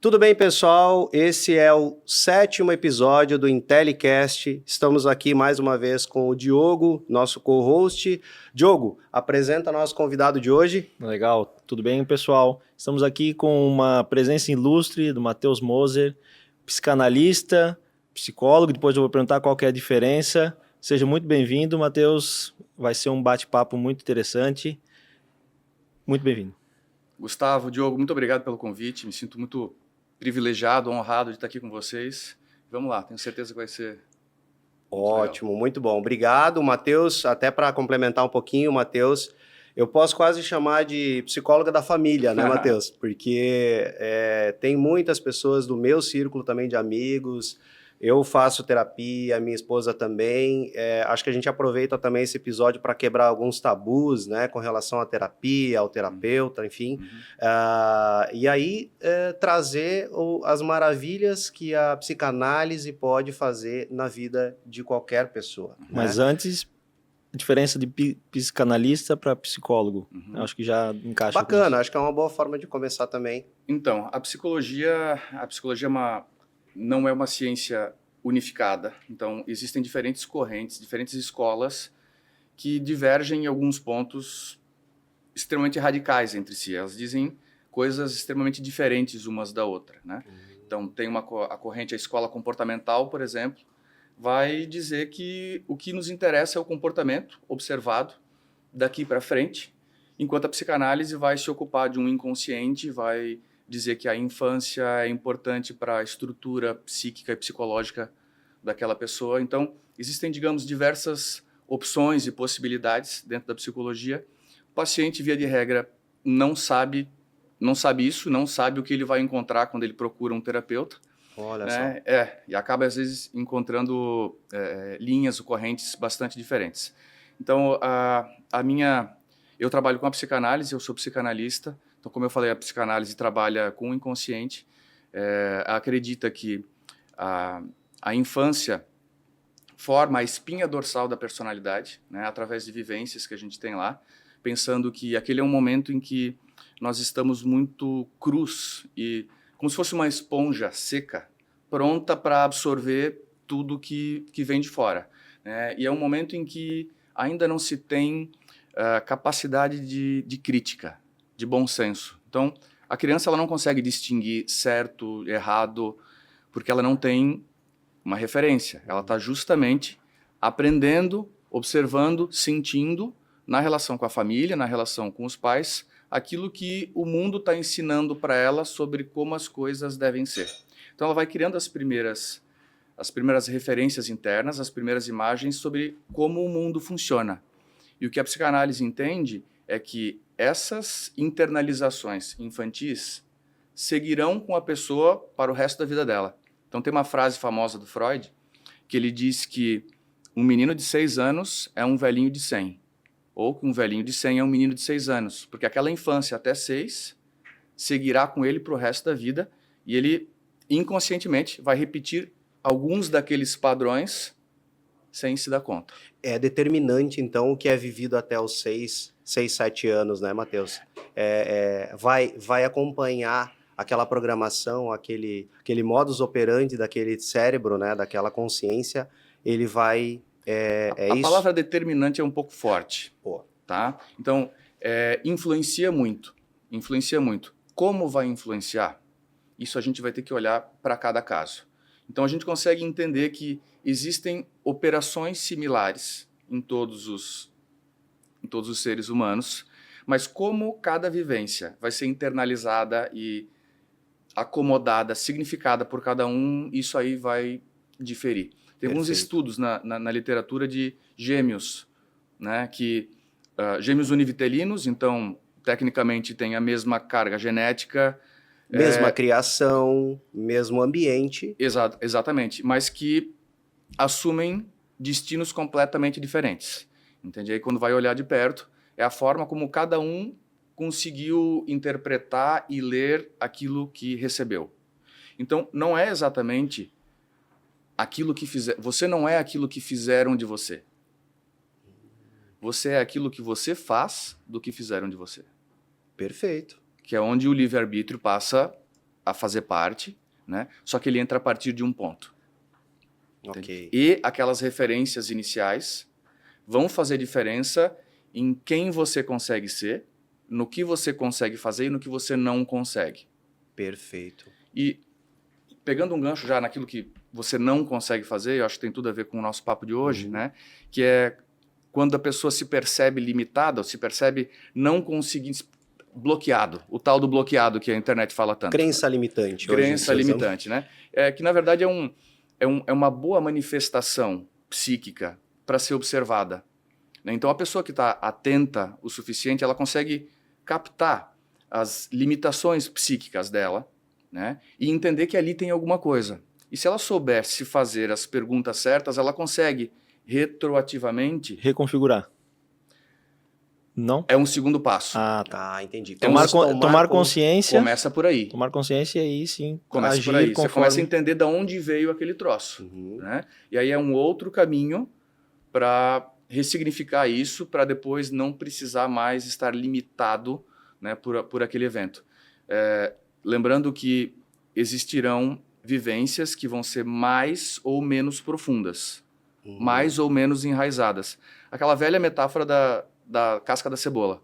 Tudo bem, pessoal? Esse é o 7º episódio do Intellicast. Estamos aqui mais uma vez com o Diogo, nosso co-host. Diogo, apresenta nosso convidado de hoje. Legal, tudo bem, pessoal? Estamos aqui com uma presença ilustre do Matheus Moser, psicanalista, psicólogo. Depois eu vou perguntar qual que é a diferença. Seja muito bem-vindo, Matheus. Vai ser um bate-papo muito interessante. Muito bem-vindo. Gustavo, Diogo, muito obrigado pelo convite. Me sinto muito privilegiado, honrado de estar aqui com vocês. Vamos lá, tenho certeza que vai ser ótimo, legal. Muito bom. Obrigado, Matheus. Até para complementar um pouquinho, Matheus, eu posso quase chamar de psicóloga da família, né, Matheus? Porque tem muitas pessoas do meu círculo também de amigos. Eu faço terapia, minha esposa também. Acho que a gente aproveita também esse episódio para quebrar alguns tabus, né, com relação à terapia, ao terapeuta, enfim. E aí trazer as maravilhas que a psicanálise pode fazer na vida de qualquer pessoa. Mas né? antes, a diferença de psicanalista para psicólogo. Acho que já encaixa. Bacana, acho que é uma boa forma de começar também. Então, a psicologia não é uma ciência unificada. Então, existem diferentes correntes, diferentes escolas que divergem em alguns pontos extremamente radicais entre si. Elas dizem coisas extremamente diferentes umas da outra, né? Então, tem a corrente, a escola comportamental, por exemplo, vai dizer que o que nos interessa é o comportamento observado daqui para frente, enquanto a psicanálise vai se ocupar de um inconsciente, vai dizer que a infância é importante para a estrutura psíquica e psicológica daquela pessoa. Então, existem, digamos, diversas opções e possibilidades dentro da psicologia. O paciente, via de regra, não sabe isso, não sabe o que ele vai encontrar quando ele procura um terapeuta. Olha né? só. E acaba, às vezes, encontrando linhas ou correntes bastante diferentes. Então, eu trabalho com a psicanálise, eu sou psicanalista. Então, como eu falei, a psicanálise trabalha com o inconsciente, acredita que a infância forma a espinha dorsal da personalidade, né, através de vivências que a gente tem lá, pensando que aquele é um momento em que nós estamos muito crus e como se fosse uma esponja seca, pronta para absorver tudo que vem de fora. Né? E é um momento em que ainda não se tem capacidade de crítica, de bom senso. Então, a criança ela não consegue distinguir certo, errado, porque ela não tem uma referência. Ela está justamente aprendendo, observando, sentindo, na relação com a família, na relação com os pais, aquilo que o mundo está ensinando para ela sobre como as coisas devem ser. Então, ela vai criando as primeiras referências internas, as primeiras imagens sobre como o mundo funciona. E o que a psicanálise entende é que essas internalizações infantis seguirão com a pessoa para o resto da vida dela. Então tem uma frase famosa do Freud, que ele diz que um menino de 6 anos é um velhinho de 100, ou que um velhinho de 100 é um menino de 6 anos, porque aquela infância até 6 seguirá com ele para o resto da vida, e ele inconscientemente vai repetir alguns daqueles padrões sem se dar conta. É determinante, então, o que é vivido até os 6, 7 anos, né, Matheus? Vai acompanhar aquela programação, aquele modus operandi daquele cérebro, né, daquela consciência, ele vai... A palavra determinante é um pouco forte. Pô. Tá? Então, influencia muito. Como vai influenciar? Isso a gente vai ter que olhar para cada caso. Então, a gente consegue entender que existem operações similares em todos os seres humanos, mas como cada vivência vai ser internalizada e acomodada, significada por cada um, isso aí vai diferir. Tem alguns estudos na literatura de gêmeos, né, gêmeos univitelinos, então, tecnicamente, tem a mesma carga genética, mesma criação, mesmo ambiente. Exatamente, mas que assumem destinos completamente diferentes. Entende? Aí quando vai olhar de perto, é a forma como cada um conseguiu interpretar e ler aquilo que recebeu. Então, não é exatamente aquilo que fizeram. Você não é aquilo que fizeram de você. Você é aquilo que você faz do que fizeram de você. Perfeito. Que é onde o livre-arbítrio passa a fazer parte, né? Só que ele entra a partir de um ponto. Ok. E aquelas referências iniciais vão fazer diferença em quem você consegue ser, no que você consegue fazer e no que você não consegue. Perfeito. E pegando um gancho já naquilo que você não consegue fazer, eu acho que tem tudo a ver com o nosso papo de hoje, né? Que é quando a pessoa se percebe limitada, ou se percebe não conseguindo, bloqueado, o tal do bloqueado que a internet fala tanto. Crença limitante. Crença limitante, né? Que na verdade é uma boa manifestação psíquica para ser observada. Né? Então a pessoa que está atenta o suficiente, ela consegue captar as limitações psíquicas dela, né? E entender que ali tem alguma coisa. E se ela soubesse fazer as perguntas certas, ela consegue retroativamente... Reconfigurar. Não? É um segundo passo. Ah, tá. Entendi. Tomar consciência. Começa por aí. Tomar consciência e aí sim Começa agir por aí. conforme... Você começa a entender de onde veio aquele troço. Né? E aí é um outro caminho para ressignificar isso, para depois não precisar mais estar limitado, né, por aquele evento. Lembrando que existirão vivências que vão ser mais ou menos profundas, mais ou menos enraizadas. Aquela velha metáfora da casca da cebola,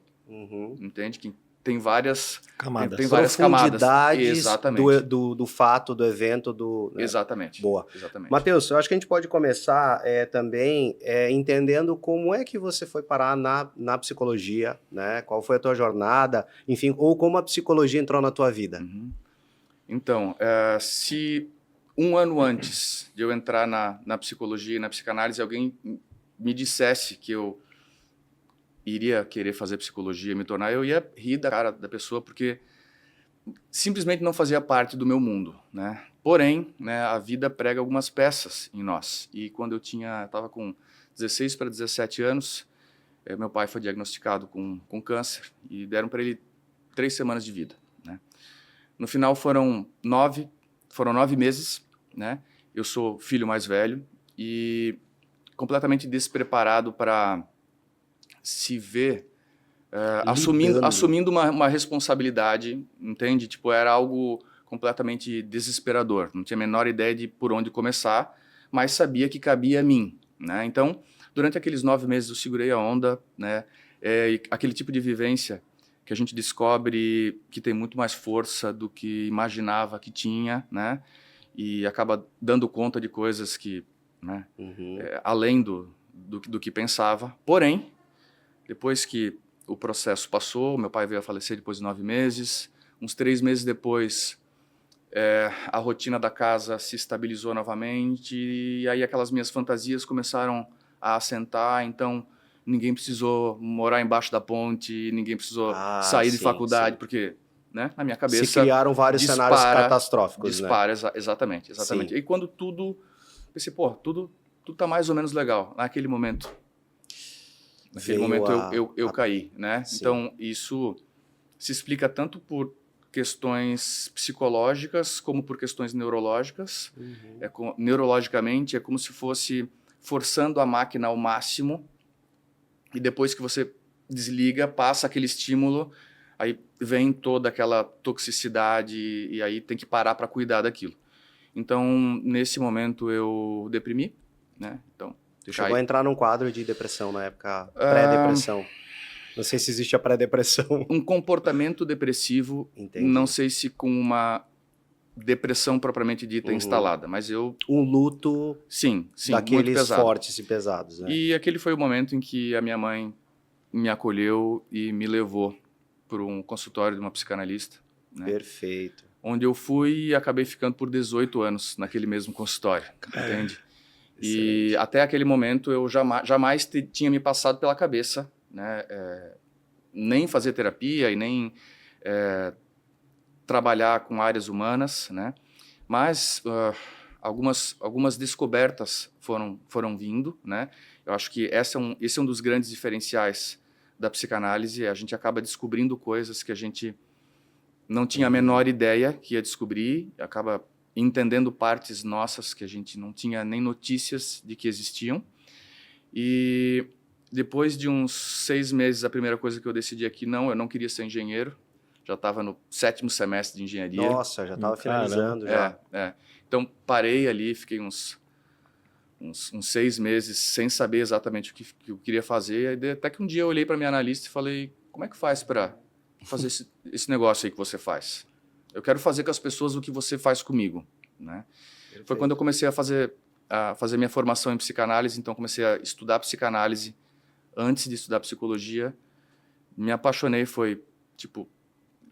entende? Que tem várias camadas. Tem várias profundidades Exatamente. do fato, do evento, né? Exatamente. Boa. Exatamente. Matheus, eu acho que a gente pode começar também entendendo como é que você foi parar na psicologia, né? Qual foi a tua jornada, enfim, ou como a psicologia entrou na tua vida. Então, se um ano antes de eu entrar na psicologia e na psicanálise, alguém me dissesse que eu iria querer fazer psicologia, me tornar, eu ia rir da cara da pessoa, porque simplesmente não fazia parte do meu mundo, né? Porém, né, a vida prega algumas peças em nós. E quando eu estava com 16 para 17 anos, meu pai foi diagnosticado com câncer e deram para ele 3 semanas de vida, né? No final foram 9 meses, né? Eu sou filho mais velho e completamente despreparado para se ver assumindo uma responsabilidade, entende? Tipo, era algo completamente desesperador. Não tinha a menor ideia de por onde começar, mas sabia que cabia a mim, né? Então, durante aqueles 9 meses eu segurei a onda, né? Aquele tipo de vivência que a gente descobre que tem muito mais força do que imaginava que tinha, né? E acaba dando conta de coisas que, né? Além do que pensava. Porém, depois que o processo passou, meu pai veio a falecer depois de 9 meses. Uns 3 meses depois, a rotina da casa se estabilizou novamente. E aí aquelas minhas fantasias começaram a assentar. Então, ninguém precisou morar embaixo da ponte, ninguém precisou sair de faculdade, porque, né, na minha cabeça... Se criaram vários cenários catastróficos, né? Exatamente. E quando pensei, pô, tudo tá mais ou menos legal. Naquele momento... eu caí, né? Sim. Então, isso se explica tanto por questões psicológicas como por questões neurológicas. Neurologicamente, é como se fosse forçando a máquina ao máximo e depois que você desliga, passa aquele estímulo, aí vem toda aquela toxicidade e aí tem que parar para cuidar daquilo. Então, nesse momento, eu deprimi, né? Então, tu chegou a entrar num quadro de depressão na época, pré-depressão. Não sei se existe a pré-depressão. Um comportamento depressivo, entendi. Não sei se com uma depressão propriamente dita instalada, mas eu... Um luto sim, daqueles fortes e pesados, né? E aquele foi o momento em que a minha mãe me acolheu e me levou para um consultório de uma psicanalista. Né? Perfeito. Onde eu fui e acabei ficando por 18 anos naquele mesmo consultório, entende? E até aquele momento eu jamais tinha me passado pela cabeça, né, nem fazer terapia e nem trabalhar com áreas humanas, né? Mas algumas descobertas foram vindo, né? Eu acho que esse é um dos grandes diferenciais da psicanálise. A gente acaba descobrindo coisas que a gente não tinha a menor ideia que ia descobrir, acaba entendendo partes nossas que a gente não tinha nem notícias de que existiam. E depois de uns 6 meses, a primeira coisa que eu decidi é que eu não queria ser engenheiro. já estava no 7º semestre de engenharia. Nossa, já estava finalizando já. Então, parei ali, fiquei uns 6 meses sem saber exatamente o que eu queria fazer. Até que um dia eu olhei para minha analista e falei, como é que faz para fazer esse negócio aí que você faz? Eu quero fazer com as pessoas o que você faz comigo, né? Foi quando eu comecei a fazer minha formação em psicanálise, então comecei a estudar psicanálise antes de estudar psicologia. Me apaixonei, foi tipo...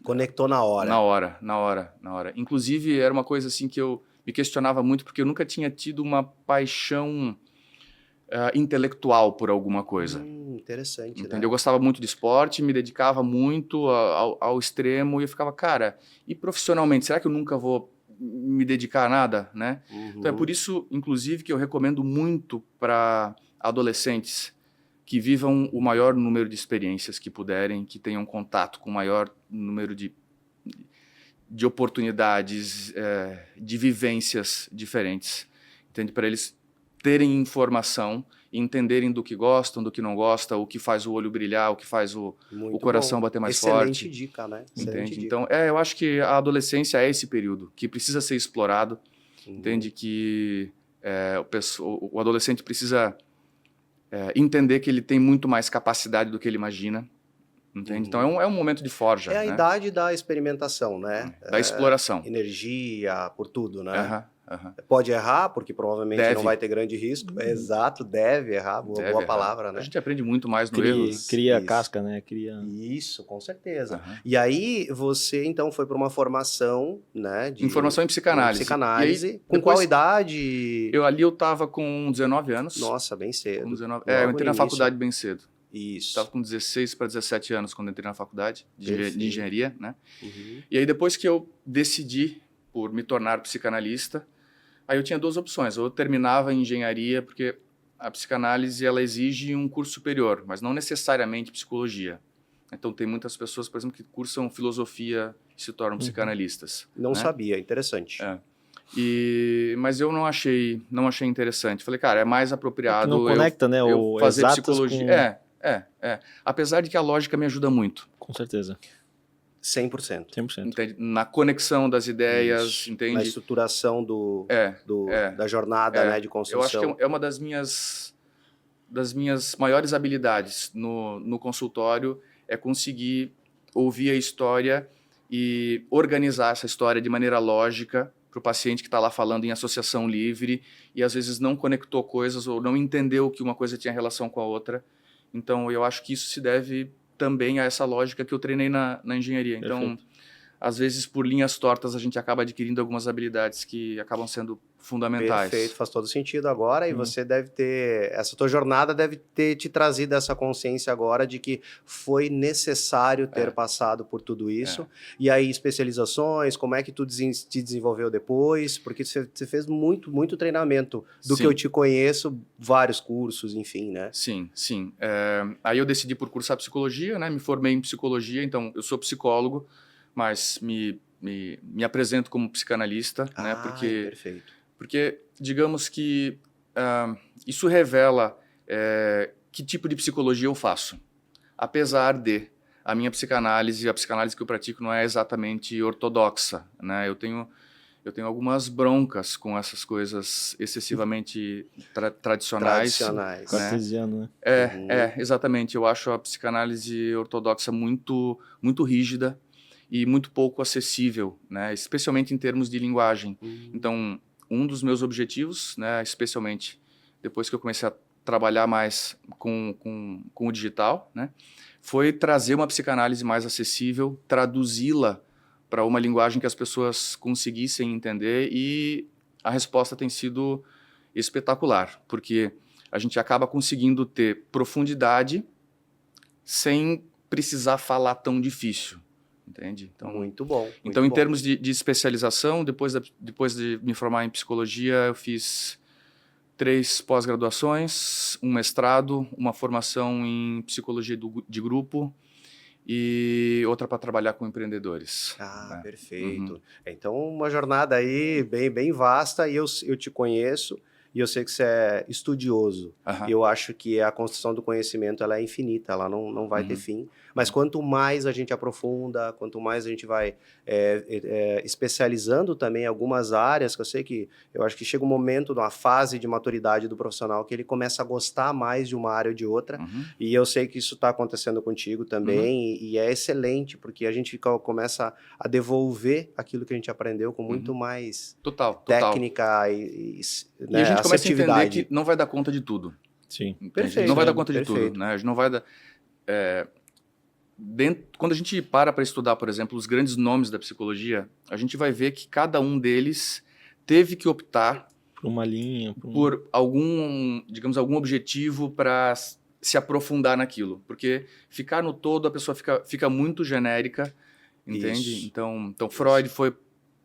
Conectou na hora. Na hora. Inclusive, era uma coisa assim que eu me questionava muito, porque eu nunca tinha tido uma paixão intelectual por alguma coisa. Interessante, Entendeu? né? Eu gostava muito de esporte, me dedicava muito ao extremo, e eu ficava, cara, e profissionalmente, será que eu nunca vou me dedicar a nada, né? Então é por isso, inclusive, que eu recomendo muito para adolescentes que vivam o maior número de experiências que puderem, que tenham contato com o maior número de oportunidades, de vivências diferentes, entende? Para eles terem informação e entenderem do que gostam, do que não gostam, o que faz o olho brilhar, o que faz o coração bater mais forte. Excelente dica, né? Entende? Dica. Então, eu acho que a adolescência é esse período que precisa ser explorado, entende? Que o adolescente precisa entender que ele tem muito mais capacidade do que ele imagina, entende? Então, é um momento de forja. É a idade da experimentação, né? Da exploração. Energia, por tudo, né? Uhum. Pode errar, porque provavelmente deve. Não vai ter grande risco. Exato, deve errar. Boa palavra, né? A gente aprende muito mais no erro. Cria casca, né? Isso, com certeza. Uhum. E aí, você, então, foi para uma formação, né? Em formação em psicanálise. Psicanálise. E aí, com qual idade? Eu estava com 19 anos. Nossa, bem cedo. Com 19... eu entrei na faculdade bem cedo. Isso. Estava com 16 para 17 anos quando entrei na faculdade de engenharia, né? Uhum. E aí, depois que eu decidi por me tornar psicanalista, aí eu tinha duas opções. Ou eu terminava em engenharia, porque a psicanálise ela exige um curso superior, mas não necessariamente psicologia. Então, tem muitas pessoas, por exemplo, que cursam filosofia e se tornam psicanalistas. Não sabia, interessante. Mas eu não achei interessante. Falei, cara, é mais apropriado não conecta, né, eu fazer psicologia. Apesar de que a lógica me ajuda muito. Com certeza. 100%. Entende? Na conexão das ideias, entende? Na estruturação da jornada, né, de construção. Eu acho que é uma das minhas maiores habilidades no consultório é conseguir ouvir a história e organizar essa história de maneira lógica para o paciente que está lá falando em associação livre e às vezes não conectou coisas ou não entendeu que uma coisa tinha relação com a outra. Então, eu acho que isso se deve também a essa lógica que eu treinei na engenharia. Então, Perfeito. Às vezes, por linhas tortas, a gente acaba adquirindo algumas habilidades que acabam sendo fundamentais. Perfeito, faz todo sentido agora. E você deve ter... Essa tua jornada deve ter te trazido essa consciência agora de que foi necessário ter passado por tudo isso. E aí, especializações, como é que tu te desenvolveu depois? Porque você fez muito treinamento. Do que eu te conheço, vários cursos, enfim, né? Sim. Aí eu decidi por cursar psicologia, né? Me formei em psicologia, então eu sou psicólogo, mas me apresento como psicanalista, né? Perfeito. Porque, digamos que isso revela que tipo de psicologia eu faço. Apesar de a minha psicanálise, a psicanálise que eu pratico não é exatamente ortodoxa, né? Eu tenho algumas broncas com essas coisas excessivamente tradicionais. Né? Cartesiano, né? Exatamente. Eu acho a psicanálise ortodoxa muito rígida e muito pouco acessível, né? Especialmente em termos de linguagem. Então, um dos meus objetivos, né, especialmente depois que eu comecei a trabalhar mais com o digital, né, foi trazer uma psicanálise mais acessível, traduzi-la para uma linguagem que as pessoas conseguissem entender, e a resposta tem sido espetacular, porque a gente acaba conseguindo ter profundidade sem precisar falar tão difícil. Entende? Então, muito bom. Então, em termos de especialização, depois de me formar em psicologia, eu fiz 3 pós-graduações, um mestrado, uma formação em psicologia de grupo e outra para trabalhar com empreendedores. Perfeito. Então, uma jornada aí bem vasta, e eu te conheço. e eu sei que você é estudioso. Aham. E eu acho que a construção do conhecimento ela é infinita, ela não vai ter fim. Mas quanto mais a gente aprofunda, quanto mais a gente vai especializando também algumas áreas, que eu acho que chega um momento, uma fase de maturidade do profissional, que ele começa a gostar mais de uma área ou de outra. E eu sei que isso está acontecendo contigo também, e é excelente, porque a gente começa a devolver aquilo que a gente aprendeu com muito mais Total. técnica E né, a gente começa a entender assertividade. que não vai dar conta de tudo. Sim. Entende? Perfeito, Não vai dar conta de perfeito. tudo, né? A gente não vai dar... quando a gente para estudar, por exemplo, os grandes nomes da psicologia, a gente vai ver que cada um deles teve que optar Por uma linha. por algum, digamos, algum objetivo para se aprofundar naquilo. Porque ficar no todo, a pessoa fica muito genérica, entende? Isso. Então Freud foi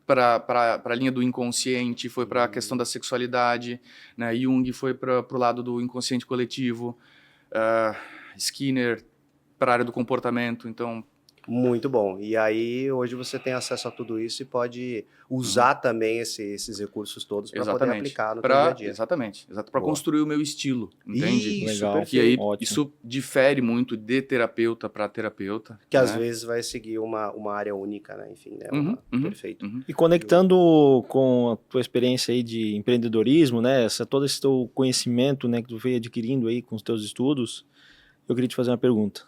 para a linha do inconsciente, foi para a questão da sexualidade, né? Jung foi para o lado do inconsciente coletivo, Skinner para a área do comportamento, então... Muito bom. E aí, hoje você tem acesso a tudo isso e pode usar também esses recursos todos para poder aplicar no teu dia a dia. Exatamente. Para construir o meu estilo, entende? Isso, Legal. Que aí, Ótimo. isso difere muito de terapeuta para terapeuta. Que às né? vezes vai seguir uma área única, né? Enfim, né? Perfeito. E conectando com a tua experiência aí de empreendedorismo, né, todo esse teu conhecimento, né, que tu veio adquirindo aí com os teus estudos, eu queria te fazer uma pergunta.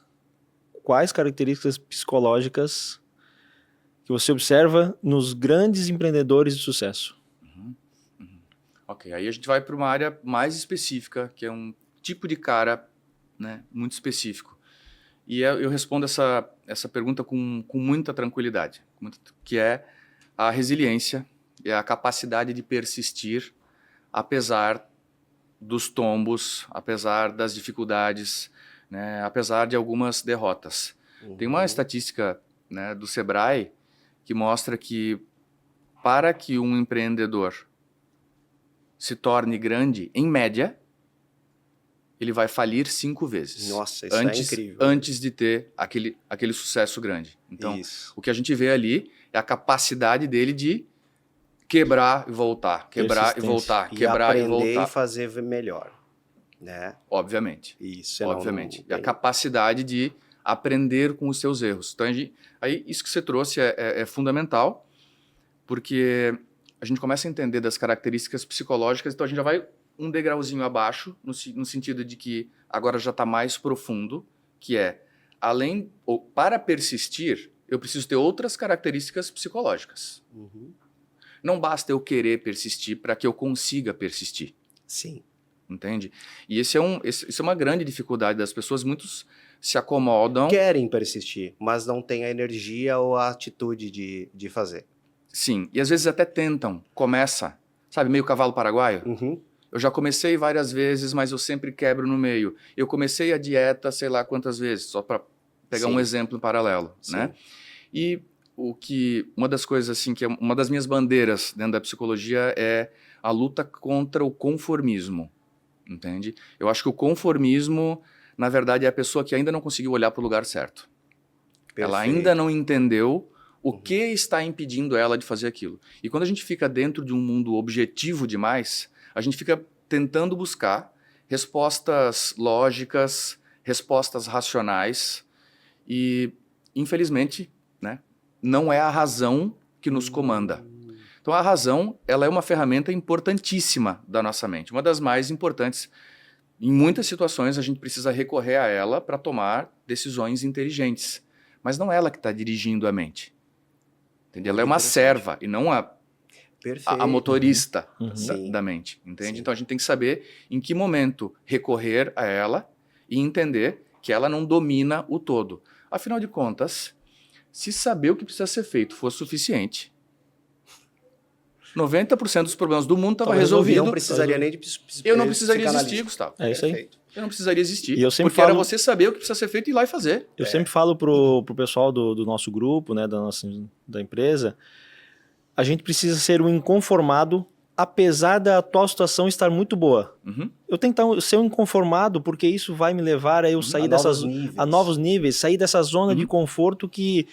Quais características psicológicas que você observa nos grandes empreendedores de sucesso? Ok, aí a gente vai para uma área mais específica, que é um tipo de cara, né, muito específico. E eu respondo essa pergunta com muita tranquilidade, que é a resiliência, é a capacidade de persistir, apesar dos tombos, apesar das dificuldades, né, apesar de algumas derrotas. Tem uma estatística, né, do Sebrae que mostra que para que um empreendedor se torne grande, em média, ele vai falir 5 vezes. Nossa, isso é incrível. Antes de ter aquele sucesso grande. Então, Isso. o que a gente vê ali é a capacidade dele de quebrar e voltar, quebrar e voltar, quebrar e voltar. Aprender e fazer melhor, né? Obviamente. Isso. Obviamente. E a capacidade de aprender com os seus erros. Então, aí isso que você trouxe é fundamental, porque a gente começa a entender das características psicológicas, então a gente já vai um degrauzinho abaixo, no sentido de que agora já está mais profundo, que é, para persistir, eu preciso ter outras características psicológicas. Não basta eu querer persistir para que eu consiga persistir. Sim. Entende? E isso é uma grande dificuldade das pessoas. Muitos se acomodam. Querem persistir, mas não têm a energia ou a atitude de fazer. Sim, e às vezes até tentam. Começa, sabe, meio cavalo paraguaio? Eu já comecei várias vezes, mas eu sempre quebro no meio. Eu comecei a dieta sei lá quantas vezes, só para pegar um exemplo em paralelo, né? E uma das coisas assim, que é uma das minhas bandeiras dentro da psicologia é a luta contra o conformismo. Entende? Eu acho que o conformismo, na verdade, é a pessoa que ainda não conseguiu olhar para o lugar certo. Perfeito. Ela ainda não entendeu o que está impedindo ela de fazer aquilo. E quando a gente fica dentro de um mundo objetivo demais, a gente fica tentando buscar respostas lógicas, respostas racionais e, infelizmente, né, não é a razão que nos comanda. Então, a razão, ela é uma ferramenta importantíssima da nossa mente, uma das mais importantes. Em muitas situações, a gente precisa recorrer a ela para tomar decisões inteligentes. Mas não é ela que está dirigindo a mente. Entende? Ela é uma serva e não a motorista da mente. Entende? Sim. Então, a gente tem que saber em que momento recorrer a ela e entender que ela não domina o todo. Afinal de contas, se saber o que precisa ser feito for suficiente, 90% dos problemas do mundo estava resolvido. Não precisaria nem de Eu não precisaria existir, Gustavo. É isso aí. Perfeito. Eu não precisaria existir. E eu sempre porque era você saber o que precisa ser feito e ir lá e fazer. Eu sempre falo pro pessoal do nosso grupo, né, da empresa, a gente precisa ser um inconformado, apesar da atual situação estar muito boa. Eu tenho que ser um inconformado, porque isso vai me levar a eu sair a novos níveis, sair dessa zona de conforto que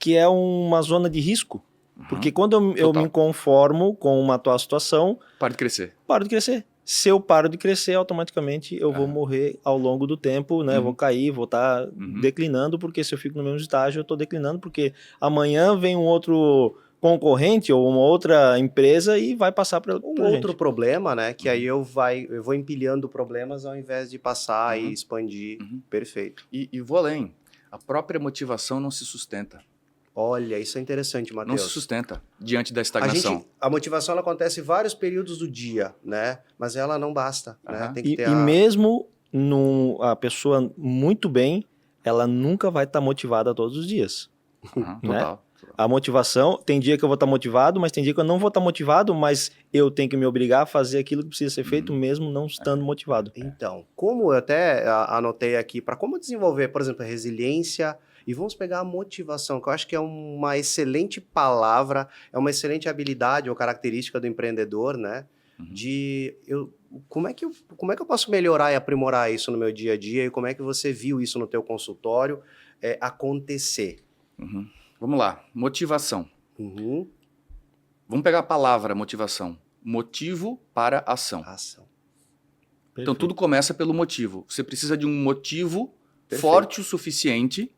é uma zona de risco. Porque quando eu me conformo com uma atual situação... Para de crescer. Paro de crescer. Se eu paro de crescer, automaticamente eu vou morrer ao longo do tempo, né? Vou cair, vou estar declinando, porque se eu fico no mesmo estágio, eu estou declinando, porque amanhã vem um outro concorrente ou uma outra empresa e vai passar para outro problema, né? Que aí eu vou empilhando problemas ao invés de passar e expandir. Perfeito. E vou além. A própria motivação não se sustenta. Olha, isso é interessante, Matheus. Não se sustenta diante da estagnação. A motivação ela acontece em vários períodos do dia, né? Mas ela não basta, né? Tem que ter e mesmo a pessoa muito bem, ela nunca vai estar motivada todos os dias. Né? Total. A motivação, tem dia que eu vou estar motivado, mas tem dia que eu não vou estar motivado, mas eu tenho que me obrigar a fazer aquilo que precisa ser feito mesmo não estando motivado. Então, como eu até anotei aqui, para como desenvolver, por exemplo, a resiliência, e vamos pegar a motivação, que eu acho que é uma excelente palavra, é uma excelente habilidade ou característica do empreendedor, né? Como é que eu posso melhorar e aprimorar isso no meu dia a dia, e como é que você viu isso no teu consultório acontecer? Vamos lá, motivação. Vamos pegar a palavra motivação. Motivo para ação. Então tudo começa pelo motivo. Você precisa de um motivo forte o suficiente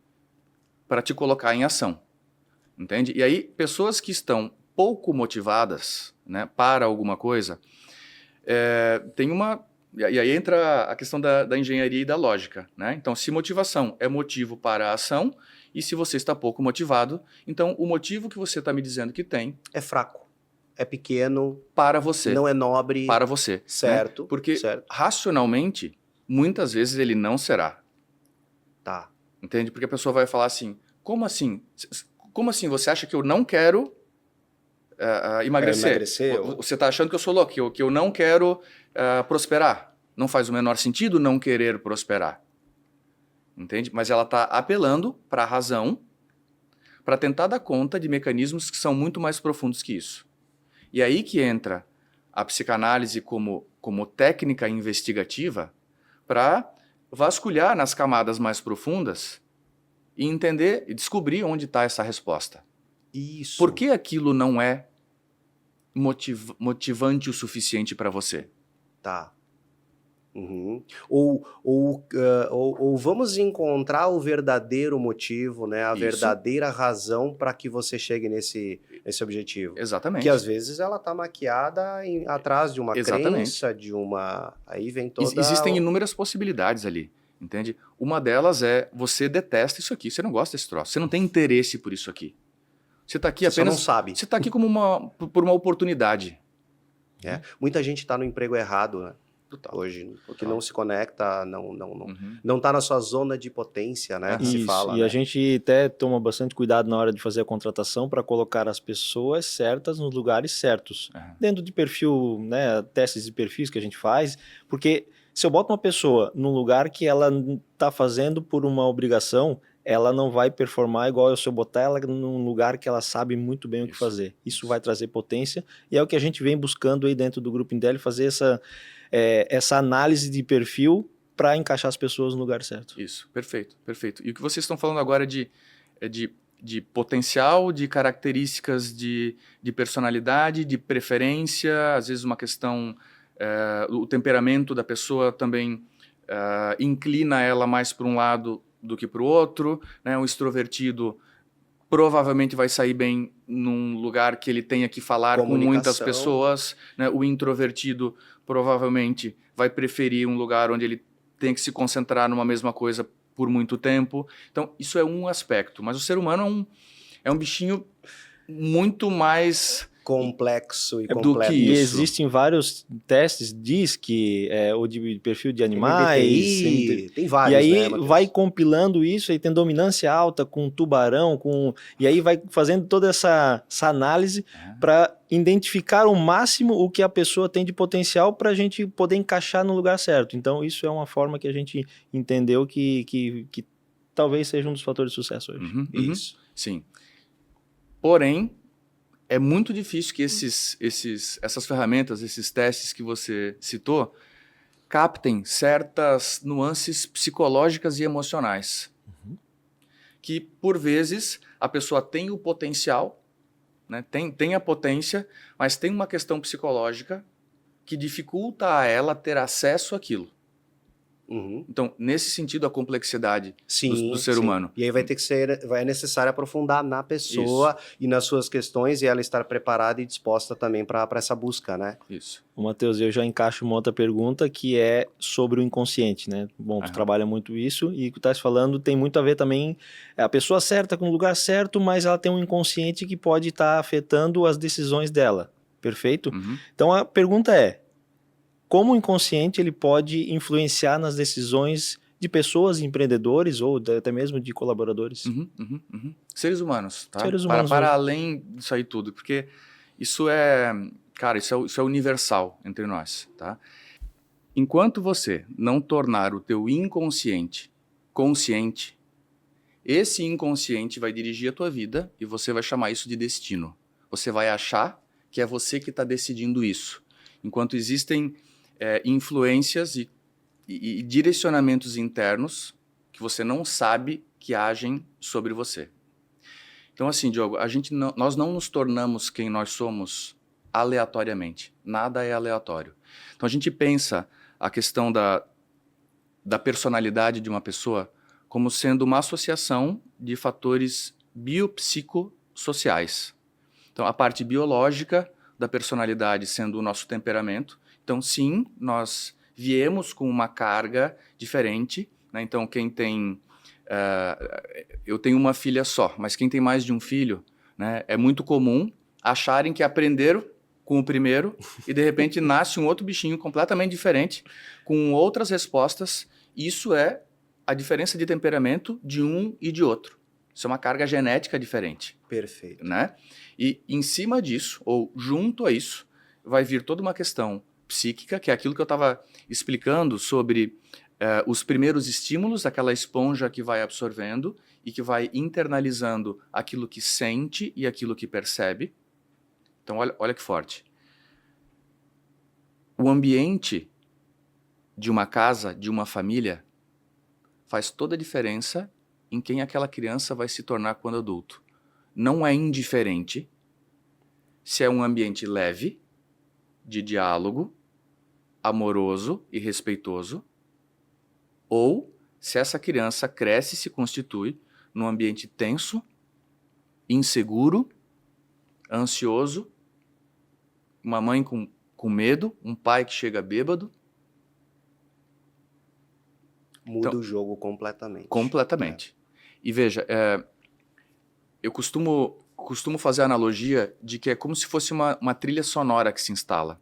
para te colocar em ação. Entende? E aí, pessoas que estão pouco motivadas, né, para alguma coisa, tem uma... E aí entra a questão da engenharia e da lógica, né? Então, se motivação é motivo para a ação, e se você está pouco motivado, então o motivo que você está me dizendo que tem... é fraco, é pequeno... para você. Não é nobre... para você. Certo. Né? Porque, racionalmente, muitas vezes ele não será. Tá. Entende? Porque a pessoa vai falar assim, como assim? Como assim? Você acha que eu não quero emagrecer? Você está achando que eu sou louco, que eu não quero prosperar. Não faz o menor sentido não querer prosperar. Entende? Mas ela está apelando para a razão para tentar dar conta de mecanismos que são muito mais profundos que isso. E aí que entra a psicanálise como técnica investigativa para vasculhar nas camadas mais profundas e entender e descobrir onde está essa resposta. Isso. Por que aquilo não é motivante o suficiente para você? Tá. Ou vamos encontrar o verdadeiro motivo, né? A verdadeira razão para que você chegue nesse objetivo. Exatamente. Que às vezes ela está maquiada atrás de uma crença, aí vem toda... Existem inúmeras possibilidades ali, entende? Uma delas é, você detesta isso aqui, você não gosta desse troço, você não tem interesse por isso aqui. Você está aqui apenas... Você só não sabe. Você está aqui como por uma oportunidade. Muita gente está no emprego errado, né? Hoje, porque não se conecta, não está na sua zona de potência, né? Que se fala. E a gente até toma bastante cuidado na hora de fazer a contratação para colocar as pessoas certas nos lugares certos. Dentro de perfil, né? Testes de perfis que a gente faz, porque se eu boto uma pessoa num lugar que ela está fazendo por uma obrigação, ela não vai performar igual se eu botar ela num lugar que ela sabe muito bem o que fazer. Isso vai trazer potência, e é o que a gente vem buscando aí dentro do Grupo Indelli, fazer essa análise de perfil para encaixar as pessoas no lugar certo. Isso, perfeito, perfeito. E o que vocês estão falando agora é de potencial, de características de personalidade, de preferência, às vezes uma questão... o temperamento da pessoa também inclina ela mais para um lado do que para o outro, né? Um extrovertido provavelmente vai sair bem num lugar que ele tenha que falar com muitas pessoas, né? O introvertido provavelmente vai preferir um lugar onde ele tem que se concentrar numa mesma coisa por muito tempo. Então, isso é um aspecto, mas o ser humano é um bichinho muito mais... complexo e complexo. E existem vários testes, diz que o de perfil de animais, MBTI, tem vários, e aí né, vai compilando isso, aí tem dominância alta com tubarão, e aí vai fazendo toda essa análise para identificar ao máximo o que a pessoa tem de potencial para a gente poder encaixar no lugar certo. Então isso é uma forma que a gente entendeu que talvez seja um dos fatores de sucesso hoje. Isso. Sim. Porém, é muito difícil que essas ferramentas, esses testes que você citou, captem certas nuances psicológicas e emocionais. Que, por vezes, a pessoa tem o potencial, né, tem a potência, mas tem uma questão psicológica que dificulta a ela ter acesso àquilo. Uhum. Então, nesse sentido, a complexidade Sim, do ser sim. humano. E aí é necessário aprofundar na pessoa e nas suas questões e ela estar preparada e disposta também para essa busca, né? Isso. Ô, Matheus, eu já encaixo uma outra pergunta que é sobre o inconsciente, né? Bom, tu Aham. trabalha muito isso e o que tu estás falando tem muito a ver também, é a pessoa certa com o lugar certo, mas ela tem um inconsciente que pode estar afetando as decisões dela, perfeito? Uhum. Então a pergunta é, como o inconsciente ele pode influenciar nas decisões de pessoas, empreendedores ou até mesmo de colaboradores? Uhum, uhum, uhum. Seres humanos, tá? Seres humanos Para mesmo. além disso aí tudo, porque isso é, cara, isso é universal entre nós, tá? Enquanto você não tornar o teu inconsciente consciente, esse inconsciente vai dirigir a tua vida e você vai chamar isso de destino. Você vai achar que é você que está decidindo isso. Enquanto existem influências e direcionamentos internos que você não sabe que agem sobre você. Então, assim, Diogo, nós não nos tornamos quem nós somos aleatoriamente. Nada é aleatório. Então, a gente pensa a questão da personalidade de uma pessoa como sendo uma associação de fatores biopsicossociais. Então, a parte biológica da personalidade sendo o nosso temperamento. Então, sim, nós viemos com uma carga diferente, né? Então, quem tem... eu tenho uma filha só, mas quem tem mais de um filho, né, é muito comum acharem que aprenderam com o primeiro e, de repente, nasce um outro bichinho completamente diferente, com outras respostas. Isso é a diferença de temperamento de um e de outro. Isso é uma carga genética diferente. Perfeito. Né? E em cima disso, ou junto a isso, vai vir toda uma questão psíquica, que é aquilo que eu estava explicando sobre os primeiros estímulos, aquela esponja que vai absorvendo e que vai internalizando aquilo que sente e aquilo que percebe. Então, olha que forte. O ambiente de uma casa, de uma família, faz toda a diferença em quem aquela criança vai se tornar quando adulto. Não é indiferente se é um ambiente leve, de diálogo, amoroso e respeitoso, ou se essa criança cresce e se constitui num ambiente tenso, inseguro, ansioso, uma mãe com medo, um pai que chega bêbado. Muda Então, o jogo completamente. Completamente. E veja, eu costumo fazer a analogia de que é como se fosse uma trilha sonora que se instala.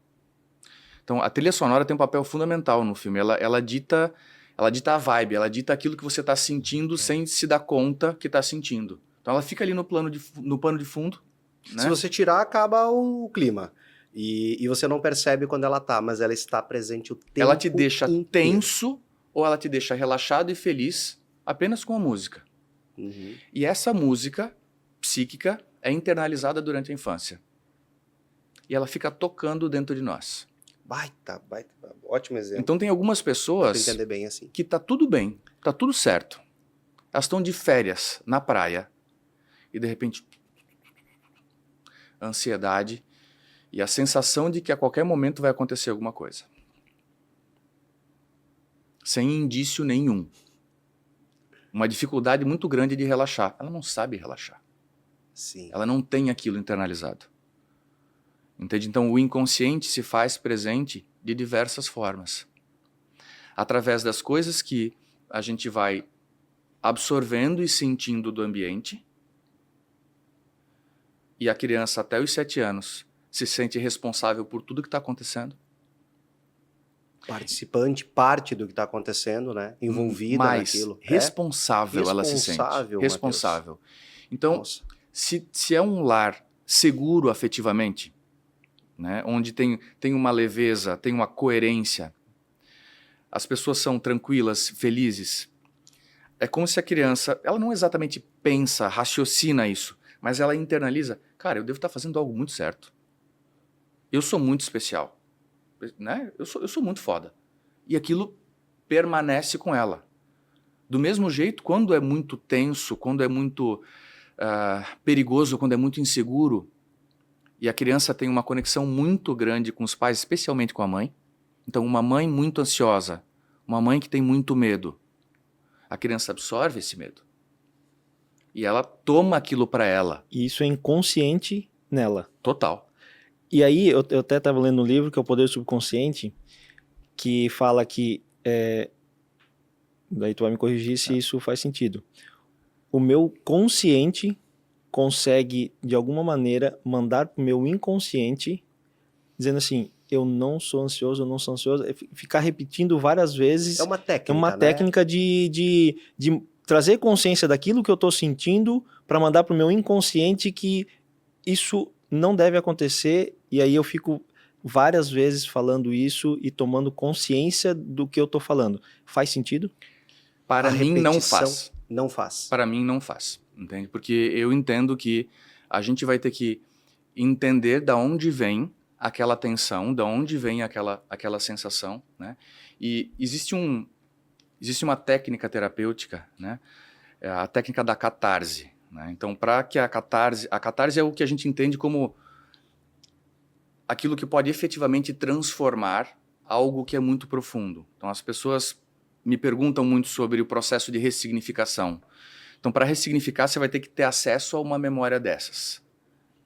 Então, a trilha sonora tem um papel fundamental no filme. Ela dita a vibe, ela dita aquilo que você está sentindo sem se dar conta que está sentindo. Então, ela fica ali no pano de fundo. Né? Se você tirar, acaba o clima. E você não percebe quando ela tá, mas ela está presente o tempo inteiro. Ela te deixa tenso ou ela te deixa relaxado e feliz apenas com a música. Uhum. E essa música psíquica é internalizada durante a infância. E ela fica tocando dentro de nós. Baita, ótimo exemplo. Então tem algumas pessoas entender bem assim. que tá tudo bem, tá tudo certo. Elas estão de férias na praia e de repente ansiedade e a sensação de que a qualquer momento vai acontecer alguma coisa. Sem indício nenhum. Uma dificuldade muito grande de relaxar. Ela não sabe relaxar. Sim. Ela não tem aquilo internalizado. Entende? Então o inconsciente se faz presente de diversas formas. Através das coisas que a gente vai absorvendo e sentindo do ambiente. E a criança até os 7 anos se sente responsável por tudo que está acontecendo. Participante, parte do que está acontecendo, né? Envolvida naquilo. Responsável ela se sente. Responsável. Mateus. Então, se é um lar seguro afetivamente, né, onde tem uma leveza, tem uma coerência, as pessoas são tranquilas, felizes, é como se a criança, ela não exatamente pensa, raciocina isso, mas ela internaliza, cara, eu devo estar fazendo algo muito certo. Eu sou muito especial. Né? Eu sou muito foda. E aquilo permanece com ela. Do mesmo jeito, quando é muito tenso, quando é muito perigoso, quando é muito inseguro, E a criança tem uma conexão muito grande com os pais, especialmente com a mãe. Então, uma mãe muito ansiosa, uma mãe que tem muito medo, a criança absorve esse medo. E ela toma aquilo para ela. E isso é inconsciente nela. Total. E aí, eu até estava lendo um livro que é o Poder Subconsciente, que fala que, daí tu vai me corrigir se isso faz sentido. O meu consciente consegue, de alguma maneira, mandar pro meu inconsciente, dizendo assim, eu não sou ansioso, eu não sou ansioso, ficar repetindo várias vezes. É uma técnica, É uma técnica de trazer consciência daquilo que eu estou sentindo para mandar pro meu inconsciente que isso não deve acontecer, e aí eu fico várias vezes falando isso e tomando consciência do que eu tô falando. Faz sentido? Para mim não faz. Não faz. Para mim não faz, entende? Porque eu entendo que a gente vai ter que entender da onde vem aquela tensão, da onde vem aquela sensação, né? E existe uma técnica terapêutica, né? É a técnica da catarse, né? Então, para que a catarse é o que a gente entende como aquilo que pode efetivamente transformar algo que é muito profundo. Então, as pessoas me perguntam muito sobre o processo de ressignificação. Então, para ressignificar, você vai ter que ter acesso a uma memória dessas,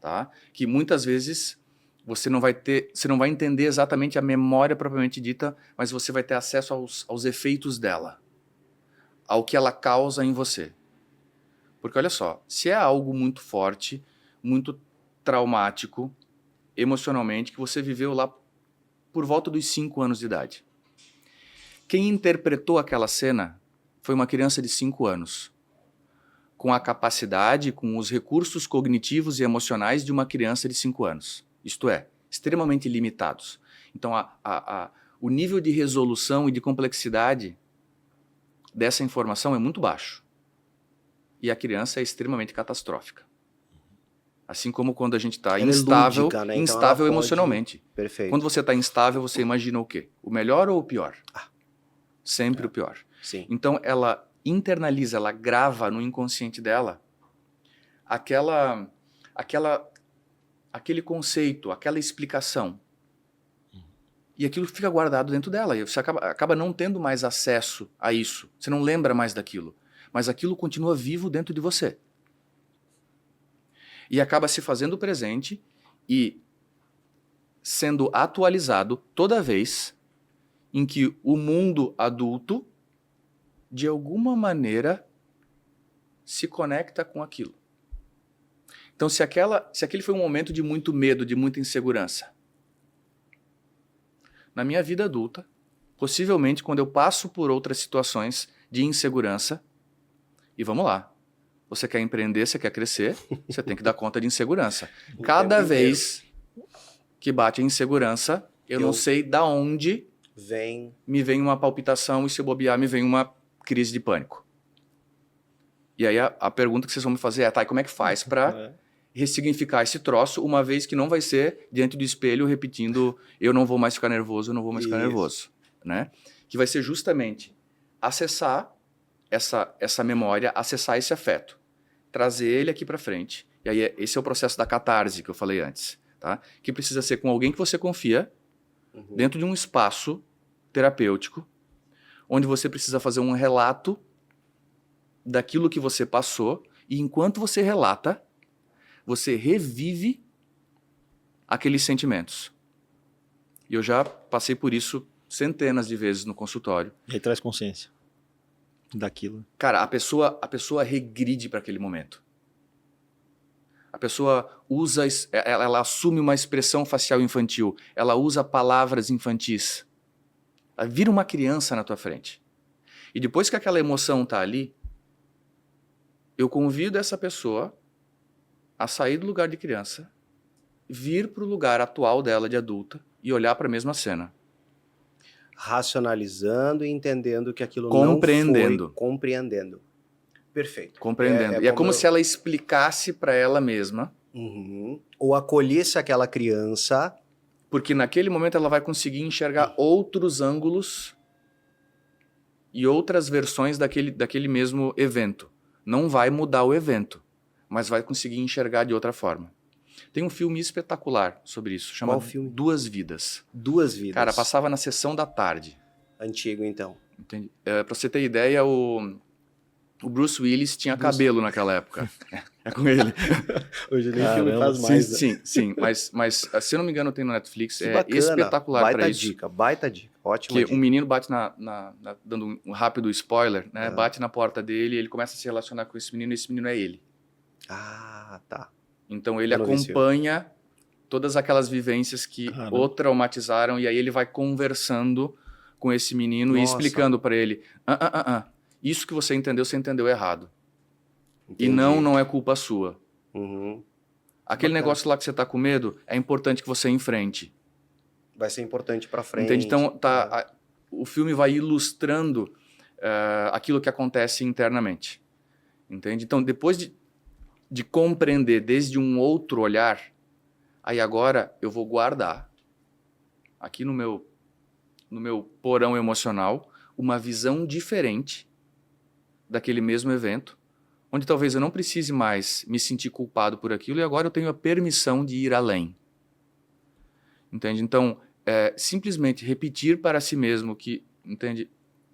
tá? Que muitas vezes você não vai entender exatamente a memória propriamente dita, mas você vai ter acesso aos efeitos dela, ao que ela causa em você. Porque olha só, se é algo muito forte, muito traumático, emocionalmente, que você viveu lá por volta dos 5 anos de idade. Quem interpretou aquela cena foi uma criança de 5 anos, com a capacidade, com os recursos cognitivos e emocionais de uma criança de 5 anos. Isto é, extremamente limitados. Então, o nível de resolução e de complexidade dessa informação é muito baixo. E a criança é extremamente catastrófica. Assim como quando a gente está instável, lúdica, né? Então instável ela pode... emocionalmente. Perfeito. Quando você está instável, você imagina o quê? O melhor ou o pior? Sempre o pior. Sim. Então, ela internaliza, ela grava no inconsciente dela aquele conceito, aquela explicação. E aquilo fica guardado dentro dela. E você acaba não tendo mais acesso a isso. Você não lembra mais daquilo. Mas aquilo continua vivo dentro de você. E acaba se fazendo presente e sendo atualizado toda vez em que o mundo adulto, de alguma maneira, se conecta com aquilo. Então, se aquele foi um momento de muito medo, de muita insegurança, na minha vida adulta, possivelmente quando eu passo por outras situações de insegurança, e vamos lá, você quer empreender, você quer crescer, você tem que dar conta de insegurança. Cada vez que bate a insegurança, eu não sei da onde me vem uma palpitação e se eu bobear me vem uma crise de pânico. E aí a pergunta que vocês vão me fazer é, tá, e como é que faz para ressignificar esse troço, uma vez que não vai ser diante do espelho repetindo eu não vou mais ficar nervoso, eu não vou mais ficar nervoso, né? Que vai ser justamente acessar essa memória, acessar esse afeto, trazer ele aqui para frente. E aí esse é o processo da catarse que eu falei antes, tá? Que precisa ser com alguém que você confia, dentro de um espaço terapêutico, onde você precisa fazer um relato daquilo que você passou, e enquanto você relata, você revive aqueles sentimentos. E eu já passei por isso centenas de vezes no consultório. E aí traz consciência daquilo. Cara, a pessoa regride para aquele momento. A pessoa ela assume uma expressão facial infantil, ela usa palavras infantis. Ela vira uma criança na tua frente. E depois que aquela emoção tá ali, eu convido essa pessoa a sair do lugar de criança, vir para o lugar atual dela de adulta e olhar para a mesma cena. Racionalizando e entendendo que aquilo Compreendendo. não foi... Compreendendo. Perfeito. Compreendendo. E é como se ela explicasse para ela mesma. Ou acolhesse aquela criança. Porque naquele momento ela vai conseguir enxergar outros ângulos e outras versões daquele mesmo evento. Não vai mudar o evento, mas vai conseguir enxergar de outra forma. Tem um filme espetacular sobre isso, chama Qual filme? Duas Vidas. Duas Vidas. Cara, passava na sessão da tarde. Antigo, então. Entende? Pra você ter ideia, o Bruce Willis tinha cabelo naquela época. É com ele. Hoje nem filme faz Sim, mais. Né? sim. Mas se eu não me engano, tem no Netflix. Que É bacana. espetacular para isso. Baita dica. Ótima Que dica. um menino bate dando um rápido spoiler, né? Bate na porta dele, ele começa a se relacionar com esse menino, e esse menino é ele. Ah, tá. Então ele Eu não vi esse acompanha todas aquelas vivências que o traumatizaram, e aí ele vai conversando com esse menino e Nossa. explicando para ele: isso que você entendeu errado. Entendi. E não é culpa sua. Uhum. Aquele Bacana. negócio lá que você tá com medo, é importante que você enfrente. Vai ser importante pra frente. Entende? Então, o filme vai ilustrando aquilo que acontece internamente. Entende? Então, depois de compreender desde um outro olhar, aí agora eu vou guardar aqui no meu porão emocional uma visão diferente daquele mesmo evento, onde talvez eu não precise mais me sentir culpado por aquilo, e agora eu tenho a permissão de ir além. Entende? Então, simplesmente repetir para si mesmo que, entende?